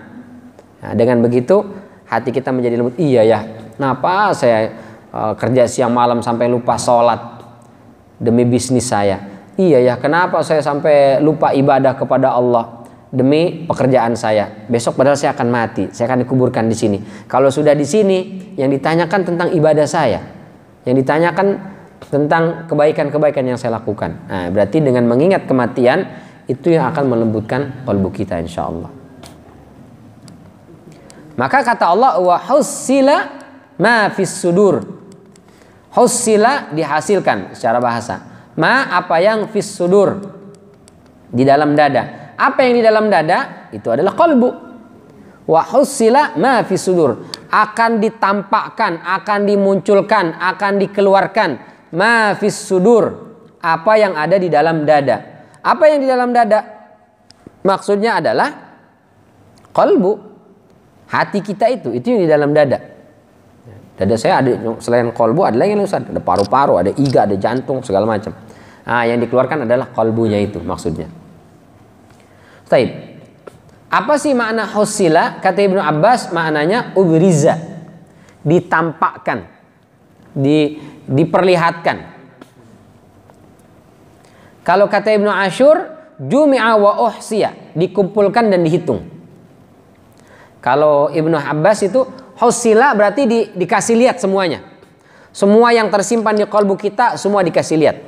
Nah, dengan begitu hati kita menjadi lembut. Iya ya, kenapa saya kerja siang malam sampai lupa sholat demi bisnis saya. Iya ya, kenapa saya sampai lupa ibadah kepada Allah demi pekerjaan saya. Besok padahal saya akan mati, saya akan dikuburkan di sini. Kalau sudah di sini, yang ditanyakan tentang ibadah saya, yang ditanyakan tentang kebaikan-kebaikan yang saya lakukan. Nah, berarti dengan mengingat kematian itu yang akan melembutkan kalbu kita insya Allah. Maka kata Allah wa hussila ma fis sudur. Hussila dihasilkan secara bahasa. Ma apa yang fis sudur, di dalam dada. Apa yang di dalam dada? Itu adalah qalbu. Wa hussila ma fis sudur. Akan ditampakkan, akan dimunculkan, akan dikeluarkan ma fis sudur. Apa yang ada di dalam dada. Apa yang di dalam dada? Maksudnya adalah qalbu. Hati kita itu yang di dalam dada. Dada saya ada selain kolbu ada lagi Ustaz, ada paru-paru, ada iga, ada jantung, segala macam. Yang dikeluarkan adalah kolbunya itu maksudnya. Taib. Apa sih makna hussila? Kata Ibnu Abbas maknanya ubriza, ditampakkan, diperlihatkan. Kalau kata Ibnu Ashur, jumi'a wa uhsiya, dikumpulkan dan dihitung. Kalau Ibnu Abbas itu hussila berarti dikasih lihat semuanya. Semua yang tersimpan di qalbu kita semua dikasih lihat.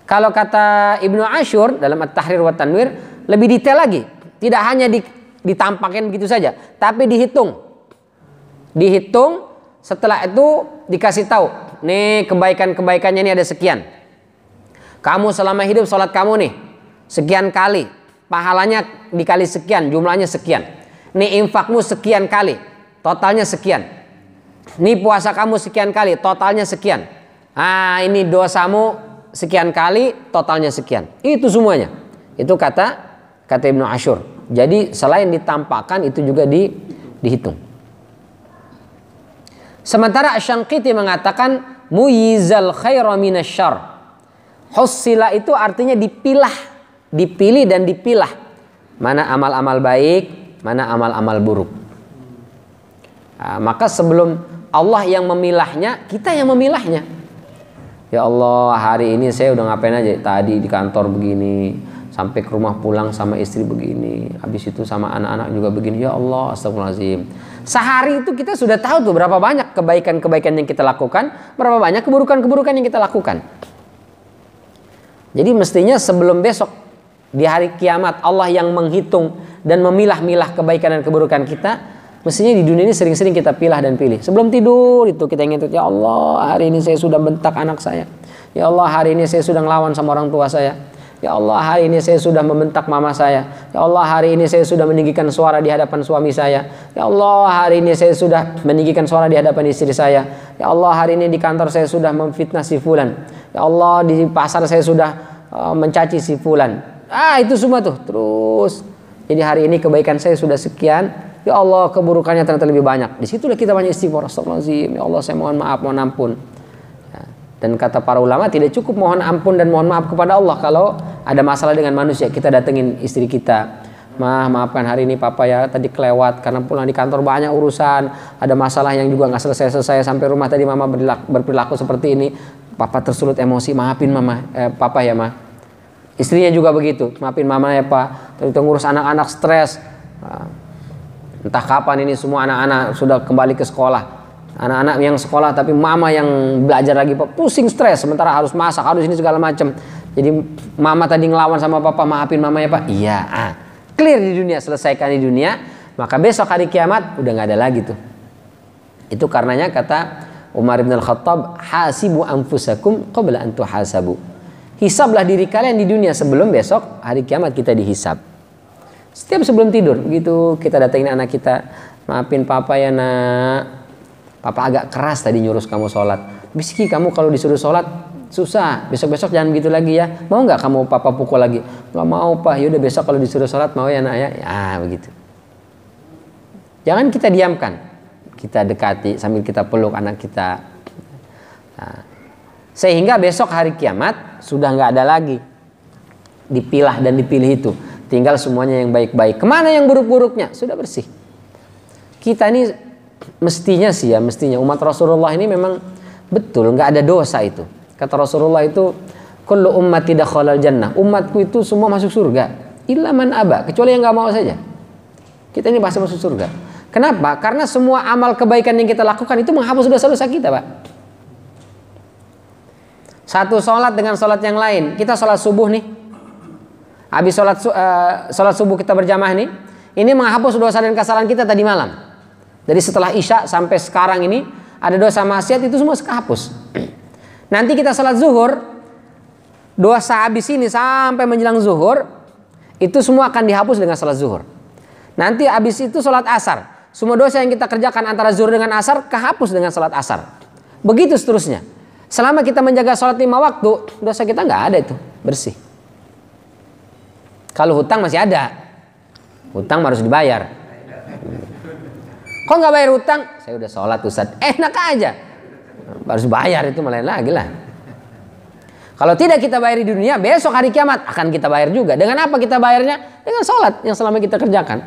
Kalau kata Ibnu Ashur dalam At-Tahrir wa Tanwir lebih detail lagi. Tidak hanya ditampakkan begitu saja, tapi dihitung. Dihitung, setelah itu dikasih tahu, nih kebaikan-kebaikannya ini ada sekian. Kamu selama hidup sholat kamu nih sekian kali, pahalanya dikali sekian, jumlahnya sekian. Nih infakmu sekian kali, totalnya sekian. Nih puasa kamu sekian kali, totalnya sekian. Ini dosamu sekian kali, totalnya sekian. Itu semuanya. Itu kata Ibnu Ashur. Jadi selain ditampakkan itu juga dihitung. Sementara Asy-Syanqiti mengatakan muyizal khaira minasyarr. Hussila itu artinya dipilah, dipilih dan dipilah. Mana amal-amal baik, mana amal-amal buruk. Maka sebelum Allah yang memilahnya, kita yang memilahnya. Ya Allah, hari ini saya udah ngapain aja? Tadi di kantor begini, sampai ke rumah pulang sama istri begini, habis itu sama anak-anak juga begini. Ya Allah, astagfirullahaladzim. Sehari itu kita sudah tahu tuh berapa banyak kebaikan-kebaikan yang kita lakukan, berapa banyak keburukan-keburukan yang kita lakukan. Jadi mestinya sebelum besok di hari kiamat Allah yang menghitung dan memilah-milah kebaikan dan keburukan kita, mestinya di dunia ini sering-sering kita pilah dan pilih. Sebelum tidur itu kita ingat, ya Allah hari ini saya sudah bentak anak saya, ya Allah hari ini saya sudah ngelawan sama orang tua saya, ya Allah hari ini saya sudah membentak mama saya, ya Allah hari ini saya sudah meninggikan suara di hadapan suami saya, ya Allah hari ini saya sudah meninggikan suara di hadapan istri saya, ya Allah hari ini di kantor saya sudah memfitnah si fulan, ya Allah di pasar saya sudah mencaci si fulan. Itu semua tuh terus. Jadi hari ini kebaikan saya sudah sekian, ya Allah keburukannya ternyata lebih banyak. Disitulah kita banyak istighfar, astagfirullahaladzim, ya Allah saya mohon maaf, mohon ampun. Ya. Dan kata para ulama tidak cukup mohon ampun dan mohon maaf kepada Allah kalau ada masalah dengan manusia. Kita datengin istri kita, maafkan hari ini papa ya tadi kelewat karena pulang di kantor banyak urusan, ada masalah yang juga nggak selesai sampai rumah tadi mama berperilaku seperti ini, papa tersulut emosi, maafin mama, papa ya ma. Istrinya juga begitu, maafin mama ya pak, terus ngurus anak-anak stres, entah kapan ini semua anak-anak sudah kembali ke sekolah, anak-anak yang sekolah tapi mama yang belajar lagi pak, pusing stres, sementara harus masak, harus ini segala macam. Jadi mama tadi ngelawan sama papa, maafin mama ya pak, iya, clear di dunia, selesaikan di dunia, maka besok hari kiamat udah nggak ada lagi tuh. Itu karenanya kata Umar bin Al-Khattab, hasibu anfusakum qabla an tuhasabu. Hisablah diri kalian di dunia sebelum besok hari kiamat kita dihisab. Setiap sebelum tidur begitu kita datengin anak kita, maafin papa ya nak, papa agak keras tadi nyuruh kamu sholat, Biski kamu kalau disuruh sholat susah, besok-besok jangan gitu lagi ya, mau nggak kamu papa pukul lagi? Nggak mau pak, yaudah besok kalau disuruh sholat mau ya nak ya, begitu. Jangan kita diamkan, kita dekati sambil kita peluk anak kita. Sehingga besok hari kiamat sudah nggak ada lagi dipilah dan dipilih itu. Tinggal semuanya yang baik-baik. Kemana yang buruk-buruknya? Sudah bersih. Kita ini mestinya umat Rasulullah ini memang betul nggak ada dosa itu. Kata Rasulullah itu, kullu ummati dakhalal jannah. Umatku itu semua masuk surga. Illa man aba, kecuali yang nggak mau saja. Kita ini pasti masuk surga. Kenapa? Karena semua amal kebaikan yang kita lakukan itu menghapus dosa-dosa kita, Pak. Satu sholat dengan sholat yang lain. Kita sholat subuh nih. Habis sholat subuh kita berjamaah nih. Ini menghapus dosa dan kesalahan kita tadi malam. Dari setelah Isya sampai sekarang ini ada dosa maksiat itu semua kehapus. Nanti kita sholat zuhur, dosa habis ini sampai menjelang zuhur itu semua akan dihapus dengan sholat zuhur. Nanti habis itu sholat asar, semua dosa yang kita kerjakan antara zuhur dengan asar kehapus dengan sholat asar. Begitu seterusnya. Selama kita menjaga sholat 5 waktu, dosa kita nggak ada itu, bersih. Kalau hutang masih ada, hutang harus dibayar. Kok nggak bayar hutang? Saya udah sholat Ustaz, enak aja. Harus bayar itu lain lagi lah. Kalau tidak kita bayar di dunia, besok hari kiamat akan kita bayar juga. Dengan apa kita bayarnya? Dengan sholat yang selama kita kerjakan.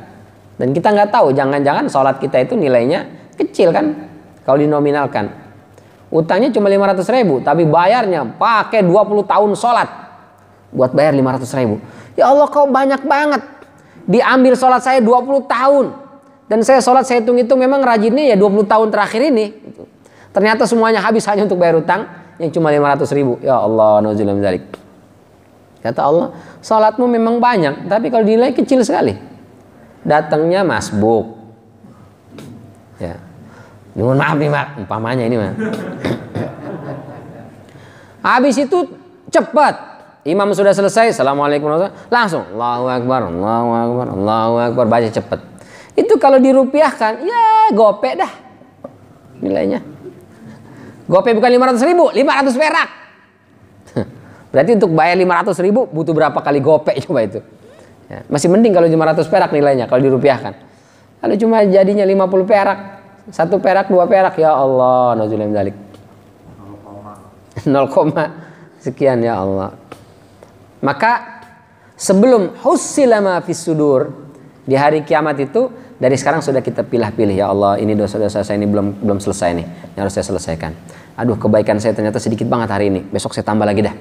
Dan kita nggak tahu, jangan-jangan sholat kita itu nilainya kecil kan? Kalau dinominalkan. Utangnya cuma 500.000, tapi bayarnya pakai 20 tahun sholat buat bayar 500.000. Ya Allah, kau banyak banget. Diambil sholat saya 20 tahun. Dan saya sholat, saya hitung-hitung memang rajinnya ya 20 tahun terakhir ini. Ternyata semuanya habis hanya untuk bayar utang yang cuma 500.000. Ya Allah, nauzubillah min dzalik. Kata Allah, sholatmu memang banyak, tapi kalau dinilai kecil sekali. Datangnya masbuk. Ya. Mohon maaf nih Pak, umpamanya ini Pak. Habis itu cepat. Imam sudah selesai, assalamualaikum warahmatullahi wabarakatuh, langsung Allahu Akbar, Allahu Akbar, Allahu Akbar, baca cepat. Itu kalau dirupiahkan, ya gope dah nilainya. Gope bukan 500.000, 500 perak. Berarti untuk bayar 500.000 butuh berapa kali gope coba itu? Ya, masih mending kalau 500 perak nilainya kalau dirupiahkan. Kalau cuma jadinya 50 perak. 1 perak, 2 perak, ya Allah, nauzubillah min dzalik. 0, sekian ya Allah. Maka sebelum husila ma fis sudur, di hari kiamat itu dari sekarang sudah kita pilih-pilih, ya Allah, ini dosa-dosa saya ini belum selesai nih, yang harus saya selesaikan. Aduh, kebaikan saya ternyata sedikit banget hari ini, besok saya tambah lagi dah.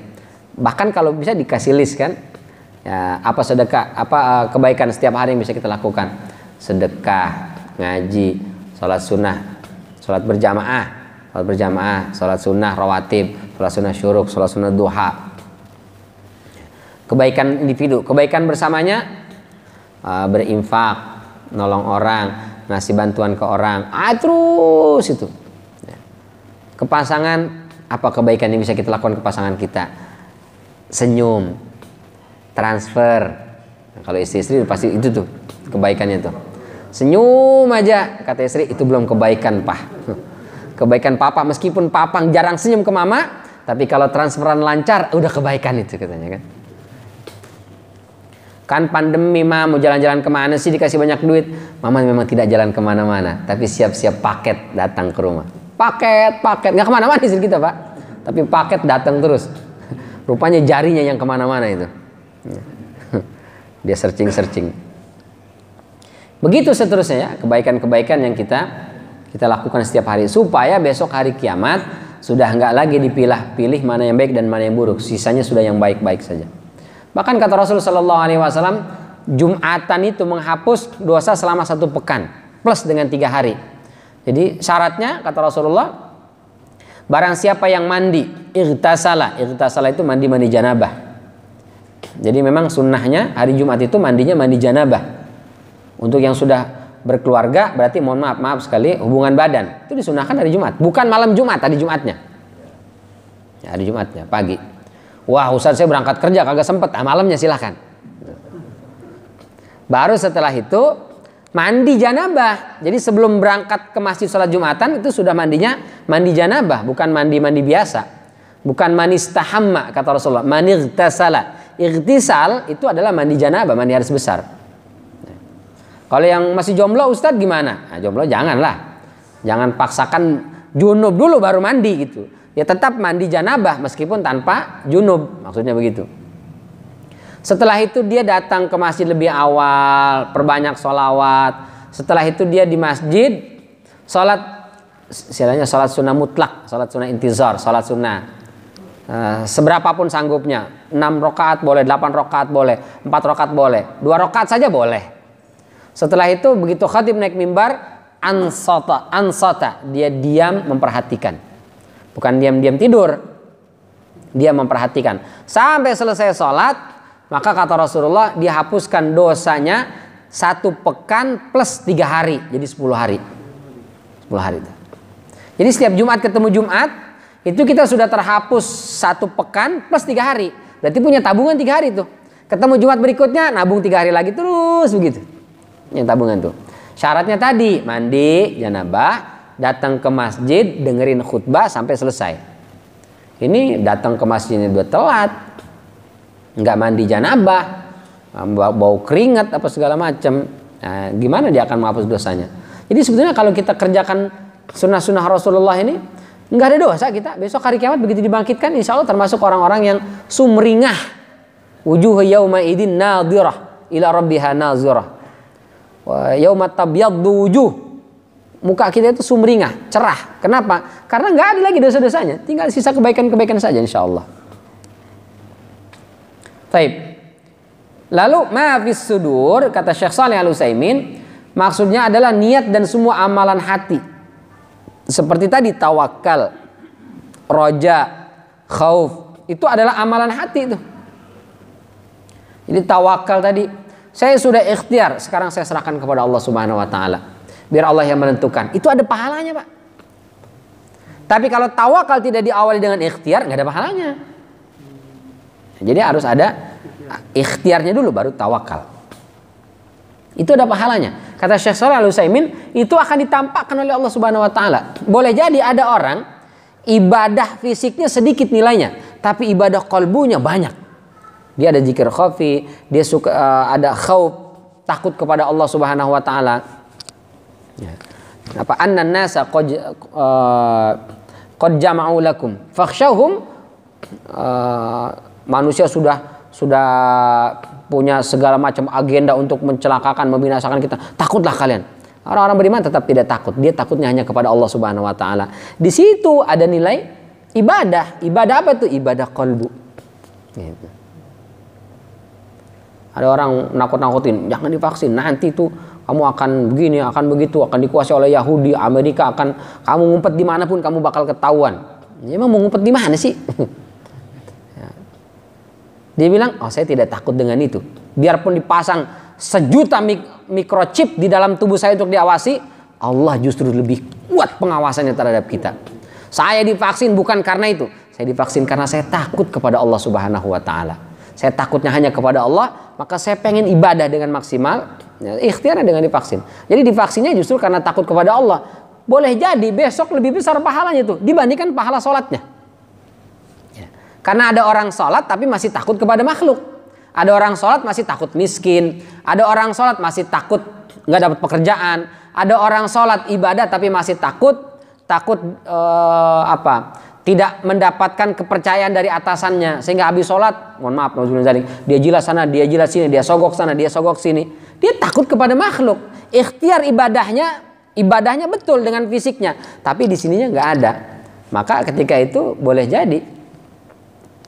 Bahkan kalau bisa dikasih list kan, ya, apa sedekah, apa kebaikan setiap hari yang bisa kita lakukan. Sedekah, ngaji, sholat sunnah, sholat berjamaah, sholat sunnah rawatib, sholat sunnah syuruk, sholat sunnah duha. Kebaikan individu, kebaikan bersamanya berinfak, nolong orang, ngasih bantuan ke orang, terus itu. Ke pasangan, apa kebaikan yang bisa kita lakukan ke pasangan kita? Senyum, transfer. Nah, kalau istri-istri pasti itu tuh kebaikannya tuh. Senyum aja, kata istri, itu belum kebaikan, Pak. Kebaikan papa, meskipun papa jarang senyum ke mama, tapi kalau transferan lancar, udah kebaikan itu katanya kan. Kan pandemi, mau jalan-jalan kemana sih, dikasih banyak duit. Mama memang tidak jalan kemana-mana, tapi siap-siap paket datang ke rumah. Paket, nggak kemana-mana istri kita, Pak. Tapi paket datang terus. Rupanya jarinya yang kemana-mana itu. Dia searching. Begitu seterusnya ya, kebaikan-kebaikan yang kita lakukan setiap hari. Supaya besok hari kiamat sudah nggak lagi dipilah-pilih mana yang baik dan mana yang buruk. Sisanya sudah yang baik-baik saja. Bahkan kata Rasul Sallallahu Alaihi Wasallam, Jumatan itu menghapus dosa selama 1 pekan. Plus dengan 3 hari. Jadi syaratnya kata Rasulullah, barang siapa yang mandi irtasala itu mandi janabah. Jadi memang sunnahnya hari Jumat itu mandinya mandi janabah. Untuk yang sudah berkeluarga berarti mohon maaf sekali hubungan badan itu disunahkan hari Jumat, bukan malam Jumat, hari Jumatnya. Ya, hari Jumatnya pagi. Wah, Ustaz saya berangkat kerja kagak sempet, malamnya silahkan. Baru setelah itu mandi janabah. Jadi sebelum berangkat ke masjid sholat Jumatan itu sudah mandinya mandi janabah, bukan mandi biasa. Bukan manistahamma kata Rasulullah, manirtasala. Irtisal itu adalah mandi janabah, mandi hadas besar. Kalau yang masih jomblo Ustadz gimana? Nah, jomblo janganlah. Jangan paksakan junub dulu baru mandi gitu. Ya tetap mandi janabah meskipun tanpa junub, maksudnya begitu. Setelah itu dia datang ke masjid lebih awal, perbanyak sholawat. Setelah itu dia di masjid sholat, istilahnya sholat sunnah mutlak, sholat sunnah intizar, sholat sunnah seberapapun sanggupnya. 6 rakaat boleh, 8 rakaat boleh, 4 rakaat boleh, 2 rakaat saja boleh. Setelah itu begitu khatib naik mimbar, ansota, dia diam memperhatikan. Bukan diam-diam tidur, dia memperhatikan. Sampai selesai sholat, maka kata Rasulullah dihapuskan dosanya 1 pekan plus 3 hari. Jadi 10 hari. 10 hari itu. Jadi setiap Jumat ketemu Jumat, itu kita sudah terhapus 1 pekan plus 3 hari. Berarti punya tabungan 3 hari tuh. Ketemu Jumat berikutnya, nabung 3 hari lagi terus begitu. Yang tabungan tuh. Syaratnya tadi, mandi janabah, datang ke masjid, dengerin khutbah sampai selesai. Ini datang ke masjidnya udah telat. Nggak mandi janabah, bau keringat apa segala macam, nah, gimana dia akan menghapus dosanya? Jadi sebetulnya kalau kita kerjakan sunnah-sunnah Rasulullah ini nggak ada dosa kita. Besok hari kiamat begitu dibangkitkan, insya Allah termasuk orang-orang yang sumringah. Wujuh yauma idin nadhirah ila rabbiha nazirah. Wa yauma tabyaddu wujuh. Muka kita itu sumringah, cerah. Kenapa? Karena nggak ada lagi dosa-dosanya, tinggal sisa kebaikan-kebaikan saja insya Allah. Baik. Lalu ma'afis sudur, kata Syekh Shalih Al-Utsaimin, maksudnya adalah niat dan semua amalan hati. Seperti tadi tawakal, roja, khauf, itu adalah amalan hati itu. Jadi tawakal tadi, saya sudah ikhtiar, sekarang saya serahkan kepada Allah Subhanahu wa taala. Biar Allah yang menentukan. Itu ada pahalanya, Pak. Tapi kalau tawakal tidak diawali dengan ikhtiar, nggak ada pahalanya. Jadi harus ada ikhtiarnya dulu baru tawakal. Itu ada pahalanya. Kata Syekh Shalih Al-Utsaimin, itu akan ditampakkan oleh Allah Subhanahu wa taala. Boleh jadi ada orang ibadah fisiknya sedikit nilainya, tapi ibadah qalbunya banyak. Dia ada zikir khafi, dia suka ada khauf, takut kepada Allah Subhanahu wa taala. Ya. Apa annan nasa qad jama'u lakum fakhshawhum, manusia sudah punya segala macam agenda untuk mencelakakan, membinasakan kita. Takutlah kalian. Orang-orang beriman tetap tidak takut. Dia takutnya hanya kepada Allah Subhanahu wa taala. Di situ ada nilai ibadah. Ibadah apa itu? Ibadah qalbu. Gitu. Ada orang nakut-nakutin, jangan divaksin. Nanti tuh kamu akan begini, akan begitu, akan dikuasai oleh Yahudi, Amerika, akan kamu ngumpet dimanapun kamu bakal ketahuan. Ya, emang mau ngumpet di mana sih? Dia bilang, oh saya tidak takut dengan itu. Biarpun dipasang 1.000.000 microchip di dalam tubuh saya untuk diawasi, Allah justru lebih kuat pengawasannya terhadap kita. Saya divaksin bukan karena itu. Saya divaksin karena saya takut kepada Allah Subhanahu wa Ta'ala. Saya takutnya hanya kepada Allah, maka saya pengen ibadah dengan maksimal. Ya, ikhtiarnya dengan divaksin. Jadi divaksinnya justru karena takut kepada Allah. Boleh jadi besok lebih besar pahalanya itu dibandingkan pahala sholatnya. Ya. Karena ada orang sholat tapi masih takut kepada makhluk. Ada orang sholat masih takut miskin. Ada orang sholat masih takut nggak dapat pekerjaan. Ada orang sholat ibadah tapi masih takut tidak mendapatkan kepercayaan dari atasannya, sehingga habis sholat, mohon maaf, dia jilat sana, dia jilat sini, dia sogok sana, dia sogok sini. Dia takut kepada makhluk. Ikhtiar ibadahnya betul dengan fisiknya, tapi di sininya nggak ada. Maka ketika itu boleh jadi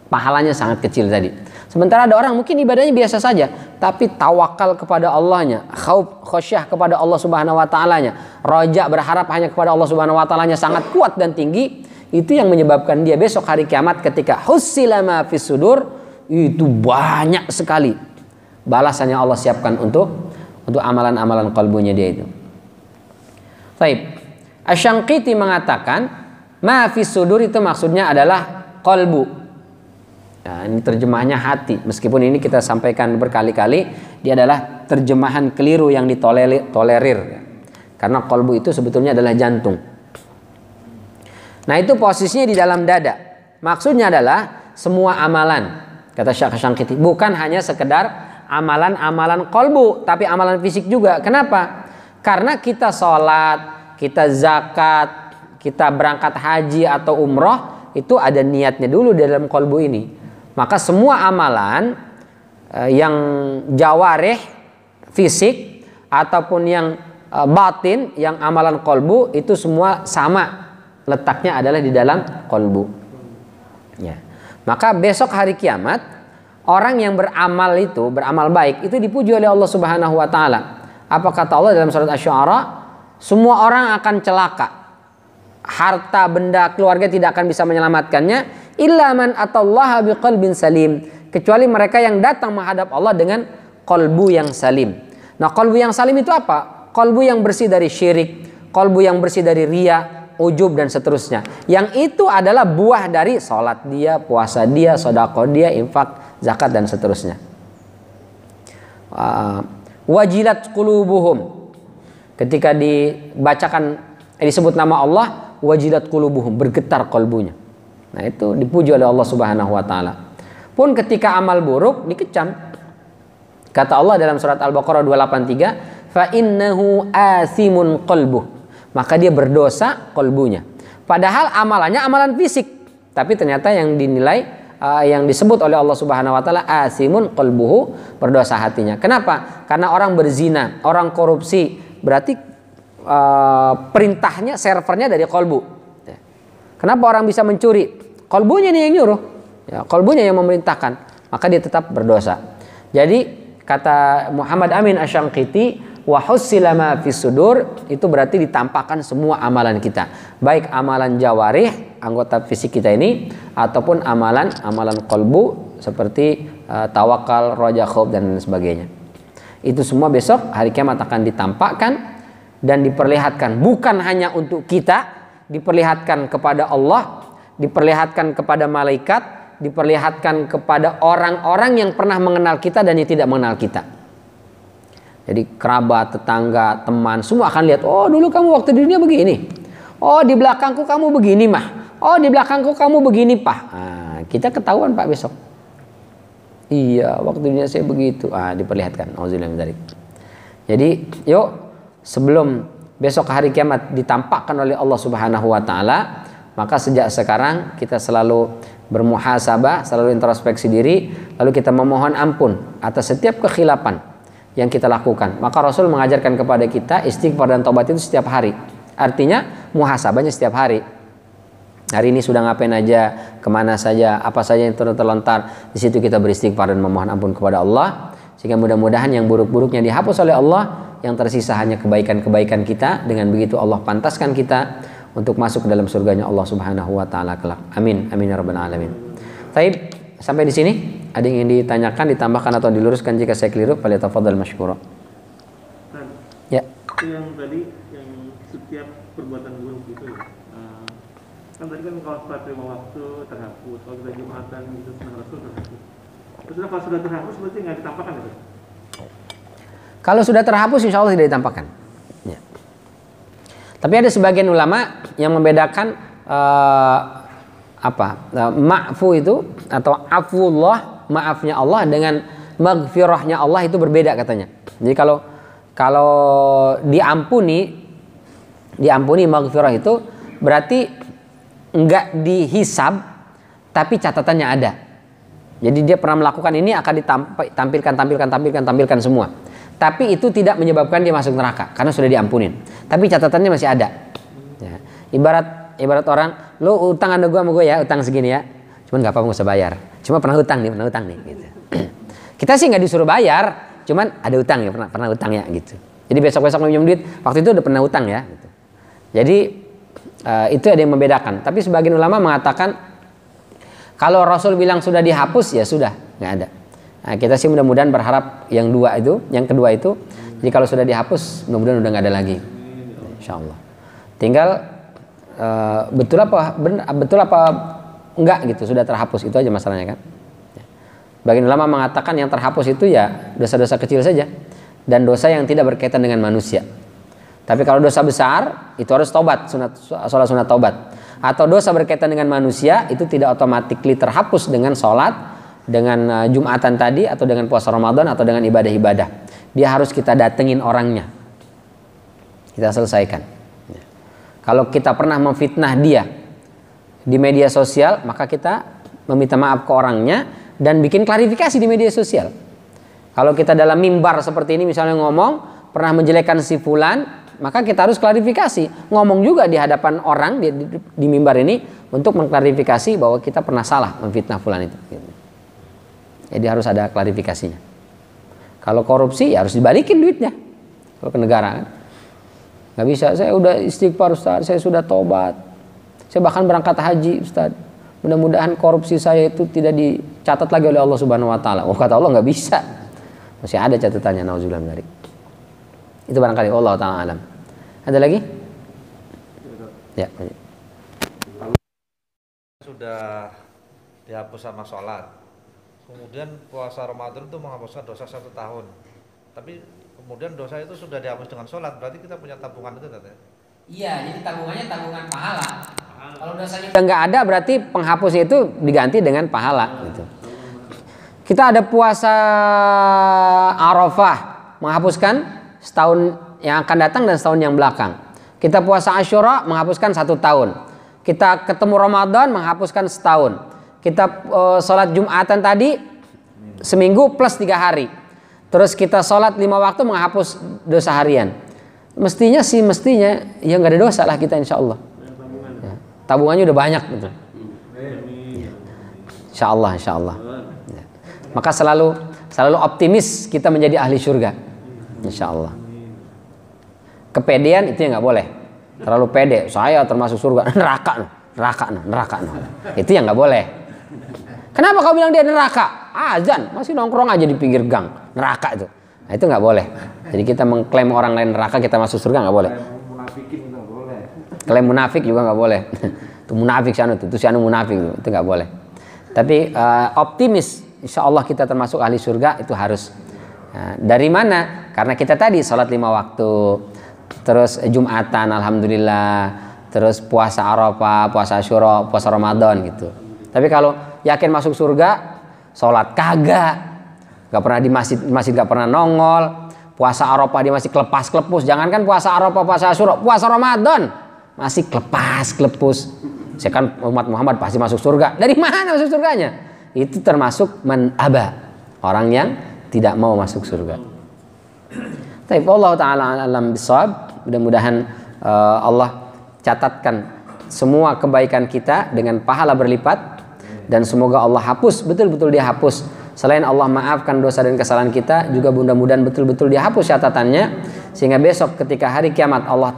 pahalanya sangat kecil tadi. Sementara ada orang mungkin ibadahnya biasa saja, tapi tawakal kepada Allahnya, khauf khosyah kepada Allah Subhanahu wa Ta'alanya, roja berharap hanya kepada Allah Subhanahu wa Ta'alanya sangat kuat dan tinggi. Itu yang menyebabkan dia besok hari kiamat ketika hussila ma fis sudur, itu banyak sekali balasannya Allah siapkan untuk amalan-amalan kalbunya dia itu. Baik. Asy-Syanqiti mengatakan ma fis sudur itu maksudnya adalah qalbu. Nah, ini terjemahannya hati. Meskipun ini kita sampaikan berkali-kali, dia adalah terjemahan keliru yang ditolerir. Karena qalbu itu sebetulnya adalah jantung. Nah, itu posisinya di dalam dada. Maksudnya adalah semua amalan, kata Syekh Asy-Syanqiti, bukan hanya sekedar amalan-amalan qalbu, tapi amalan fisik juga. Kenapa? Karena kita sholat, kita zakat, kita berangkat haji atau umroh, itu ada niatnya dulu di dalam qalbu ini. Maka semua amalan yang jawarih fisik ataupun yang batin, yang amalan qalbu, itu semua sama. Letaknya adalah di dalam qalbu. Ya. Maka besok hari kiamat, orang yang beramal baik itu dipuji oleh Allah Subhanahu wa Ta'ala. Apa kata Allah dalam surat Asy-Syu'ara? Semua orang akan celaka. Harta, benda, keluarga tidak akan bisa menyelamatkannya, illa man atallaha biqalbin salim, kecuali mereka yang datang menghadap Allah dengan qalbu yang salim. Nah, qalbu yang salim itu apa? Qalbu yang bersih dari syirik, qalbu yang bersih dari riya, ujub dan seterusnya. Yang itu adalah buah dari sholat dia, puasa dia, sedekah dia, infak, zakat dan seterusnya. Wajilat qulubuhum. Ketika disebut nama Allah, wajilat qulubuhum, bergetar qalbunya. Nah, itu dipuji oleh Allah Subhanahu wa Ta'ala. Pun ketika amal buruk dikecam. Kata Allah dalam surat Al-Baqarah 283, fa innahu athimun qalbuh. Maka dia berdosa qalbunya. Padahal amalannya amalan fisik, tapi ternyata yang dinilai yang disebut oleh Allah Subhanahu wa Ta'ala asimun qalbuhu, berdosa hatinya. Kenapa? Karena orang berzina, orang korupsi, berarti perintahnya, servernya dari qalbu. Kenapa orang bisa mencuri? Qalbunya nih yang nyuruh, ya, qalbunya yang memerintahkan, maka dia tetap berdosa. Jadi kata Muhammad Amin Asy-Syanqiti, wa hussila ma fis sudur, itu berarti ditampakkan semua amalan kita, baik amalan jawarih, anggota fisik kita ini, ataupun amalan qalbu seperti tawakal, roja, khauf dan sebagainya. Itu semua besok hari kiamat akan ditampakkan dan diperlihatkan, bukan hanya untuk kita, diperlihatkan kepada Allah, diperlihatkan kepada malaikat, diperlihatkan kepada orang-orang yang pernah mengenal kita dan yang tidak mengenal kita. Jadi kerabat, tetangga, teman, semua akan lihat, oh dulu kamu waktu di dunia begini, oh di belakangku kamu begini mah, oh di belakangku kamu begini pak. Nah, kita ketahuan pak besok. Iya, waktu di dunia saya begitu. Diperlihatkan. Jadi yuk, sebelum besok hari kiamat ditampakkan oleh Allah Subhanahu wa Ta'ala, maka sejak sekarang kita selalu bermuhasabah, selalu introspeksi diri, lalu kita memohon ampun atas setiap kekhilafan yang kita lakukan. Maka Rasul mengajarkan kepada kita istighfar dan taubat itu setiap hari. Artinya muhasabahnya setiap hari. Hari ini sudah ngapain aja, kemana saja, apa saja yang terlontar. Di situ kita beristighfar dan memohon ampun kepada Allah, sehingga mudah-mudahan yang buruk-buruknya dihapus oleh Allah, yang tersisa hanya kebaikan-kebaikan kita. Dengan begitu Allah pantaskan kita untuk masuk ke dalam surganya Allah Subhanahu wa Ta'ala kelak. Amin, amin ya rabbal alamin. Baik, sampai di sini ada yang ingin ditanyakan, ditambahkan atau diluruskan? Jika saya keliru, falyatafadhal masykura. Ya. Itu yang tadi yang setiap perbuatan buruk itu ya. Kan tadi kan kalau sholat 5 waktu terhapus, kalau kita Jumatan gitu sunnah Rasul terhapus. Terus kalau sudah terhapus berarti nggak ditampakkan itu? Kalau sudah terhapus insya Allah tidak ditampakkan. Ya. Tapi ada sebagian ulama yang membedakan ma'fu itu atau afullah, maafnya Allah dengan maghfirahnya Allah itu berbeda katanya. Jadi kalau diampuni maghfirah itu berarti enggak dihisab tapi catatannya ada. Jadi dia pernah melakukan ini akan ditampilkan semua. Tapi itu tidak menyebabkan dia masuk neraka karena sudah diampunin. Tapi catatannya masih ada. Ya. Ibarat orang, lo utang sama gue ya, utang segini ya. Cuman nggak apa-apa, nggak usah bayar. Cuma pernah utang nih. Gitu. Kita sih nggak disuruh bayar, cuman ada utang ya, pernah utang ya gitu. Jadi besok minjem duit, waktu itu udah pernah utang ya. Gitu. Jadi itu ada yang membedakan. Tapi sebagian ulama mengatakan kalau Rasul bilang sudah dihapus ya sudah, nggak ada. Nah, kita sih mudah-mudahan berharap yang kedua itu. Jadi kalau sudah dihapus, mudah-mudahan udah nggak ada lagi. Insya Allah. Tinggal betul apa enggak gitu, sudah terhapus, itu aja masalahnya kan. Bagian ulama mengatakan yang terhapus itu ya dosa-dosa kecil saja dan dosa yang tidak berkaitan dengan manusia. Tapi kalau dosa besar itu harus tobat, sholat sunat tobat. Atau dosa berkaitan dengan manusia itu tidak otomatis terhapus dengan sholat, dengan Jumatan tadi, atau dengan puasa Ramadan, atau dengan ibadah-ibadah. Dia harus kita datengin orangnya, kita selesaikan. Kalau kita pernah memfitnah dia di media sosial, maka kita meminta maaf ke orangnya dan bikin klarifikasi di media sosial. Kalau kita dalam mimbar seperti ini misalnya ngomong pernah menjelekkan si fulan, maka kita harus klarifikasi, ngomong juga di hadapan orang di mimbar ini untuk mengklarifikasi bahwa kita pernah salah memfitnah fulan itu. Jadi harus ada klarifikasinya. Kalau korupsi ya harus dibalikin duitnya. Kalau ke negara kan. Nggak bisa, saya udah istighfar Ustaz, saya sudah tobat. Saya bahkan berangkat haji Ustaz. Mudah-mudahan korupsi saya itu tidak dicatat lagi oleh Allah Subhanahu wa taala. Oh, kata Allah nggak bisa. Masih ada catatannya, nauzubillah min dzalik. Itu barangkali Allah taala alam. Ada lagi? Ya. Sudah dihapus sama sholat. Kemudian puasa Ramadan itu menghapuskan dosa 1 tahun. Tapi kemudian dosa itu sudah dihapus dengan sholat, berarti kita punya tabungan itu katanya? Iya, jadi tabungannya tabungan pahala. Kalau dosanya udah nggak ada, berarti penghapusnya itu diganti dengan pahala. Gitu. Kita ada puasa Arafah, menghapuskan setahun yang akan datang dan setahun yang belakang. Kita puasa Asyura, menghapuskan 1 tahun. Kita ketemu Ramadan, menghapuskan setahun. Kita sholat Jumatan tadi seminggu plus 3 hari. Terus kita sholat 5 waktu menghapus dosa harian. Mestinya ya nggak ada dosa lah kita insya Allah. Ya, tabungannya udah banyak gitu. Insya Allah. Ya. Maka selalu optimis kita menjadi ahli surga. Insya Allah. Kepedean itu yang nggak boleh. Terlalu pede. Saya termasuk surga. Neraka. Itu yang nggak boleh. Kenapa kau bilang dia neraka? Azan, masih nongkrong aja di pinggir gang. Neraka itu. Nah, itu nggak boleh. Jadi kita mengklaim orang lain neraka, kita masuk surga nggak boleh. Klaim munafik juga nggak boleh. Itu munafik itu si anu munafik itu nggak boleh. Tapi optimis, insya Allah kita termasuk ahli surga itu harus. Nah, dari mana? Karena kita tadi sholat 5 waktu, terus Jumatan, alhamdulillah, terus puasa Arafah, puasa Asyura, puasa Ramadan gitu. Tapi kalau yakin masuk surga, sholat kagak, gak pernah di masjid gak pernah nongol, puasa Arafah dia masih kelepas-kelepus, jangankan puasa Arafah, puasa Asyura, puasa Ramadan masih kelepas-kelepus. Saya kan umat Muhammad pasti masuk surga. Dari mana masuk surganya? Itu termasuk man aba, orang yang tidak mau masuk surga. Tapi Allah taala alam bisawab. Mudah-mudahan Allah catatkan semua kebaikan kita dengan pahala berlipat. Dan semoga Allah hapus, betul-betul dia hapus. Selain Allah maafkan dosa dan kesalahan kita, juga mudah-mudahan betul-betul dia hapus catatannya. Sehingga besok ketika hari kiamat Allah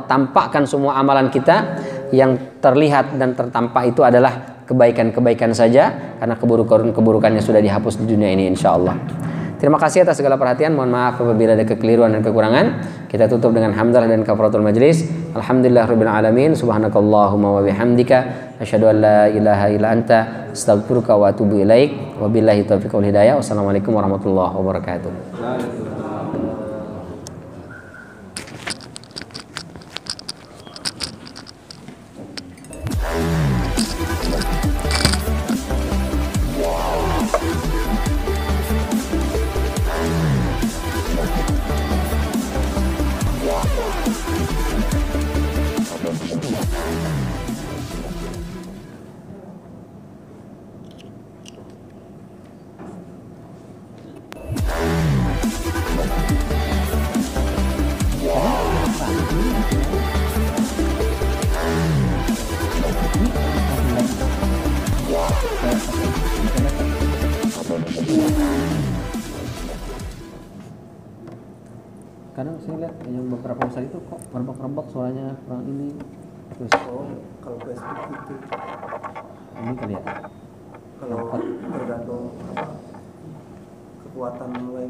tampakkan semua amalan kita. Yang terlihat dan tertampak itu adalah kebaikan-kebaikan saja, karena keburukannya sudah dihapus di dunia ini insyaallah. Terima kasih atas segala perhatian. Mohon maaf apabila ada kekeliruan dan kekurangan. Kita tutup dengan hamdalah dan kafaratul majlis. Alhamdulillahirabbil alamin. Subhanakallahumma wa bihamdika asyhadu an la ilaha illa anta astaghfiruka wa atubu ilaik. Wabillahi taufiq wal hidayah. Wassalamualaikum warahmatullahi wabarakatuh. Kadang saya lihat yang beberapa besar itu kok merebak-rebak suaranya kurang ini. Terus Kalau Facebook itu ini kali ya. kalau tergantung kekuatan mulai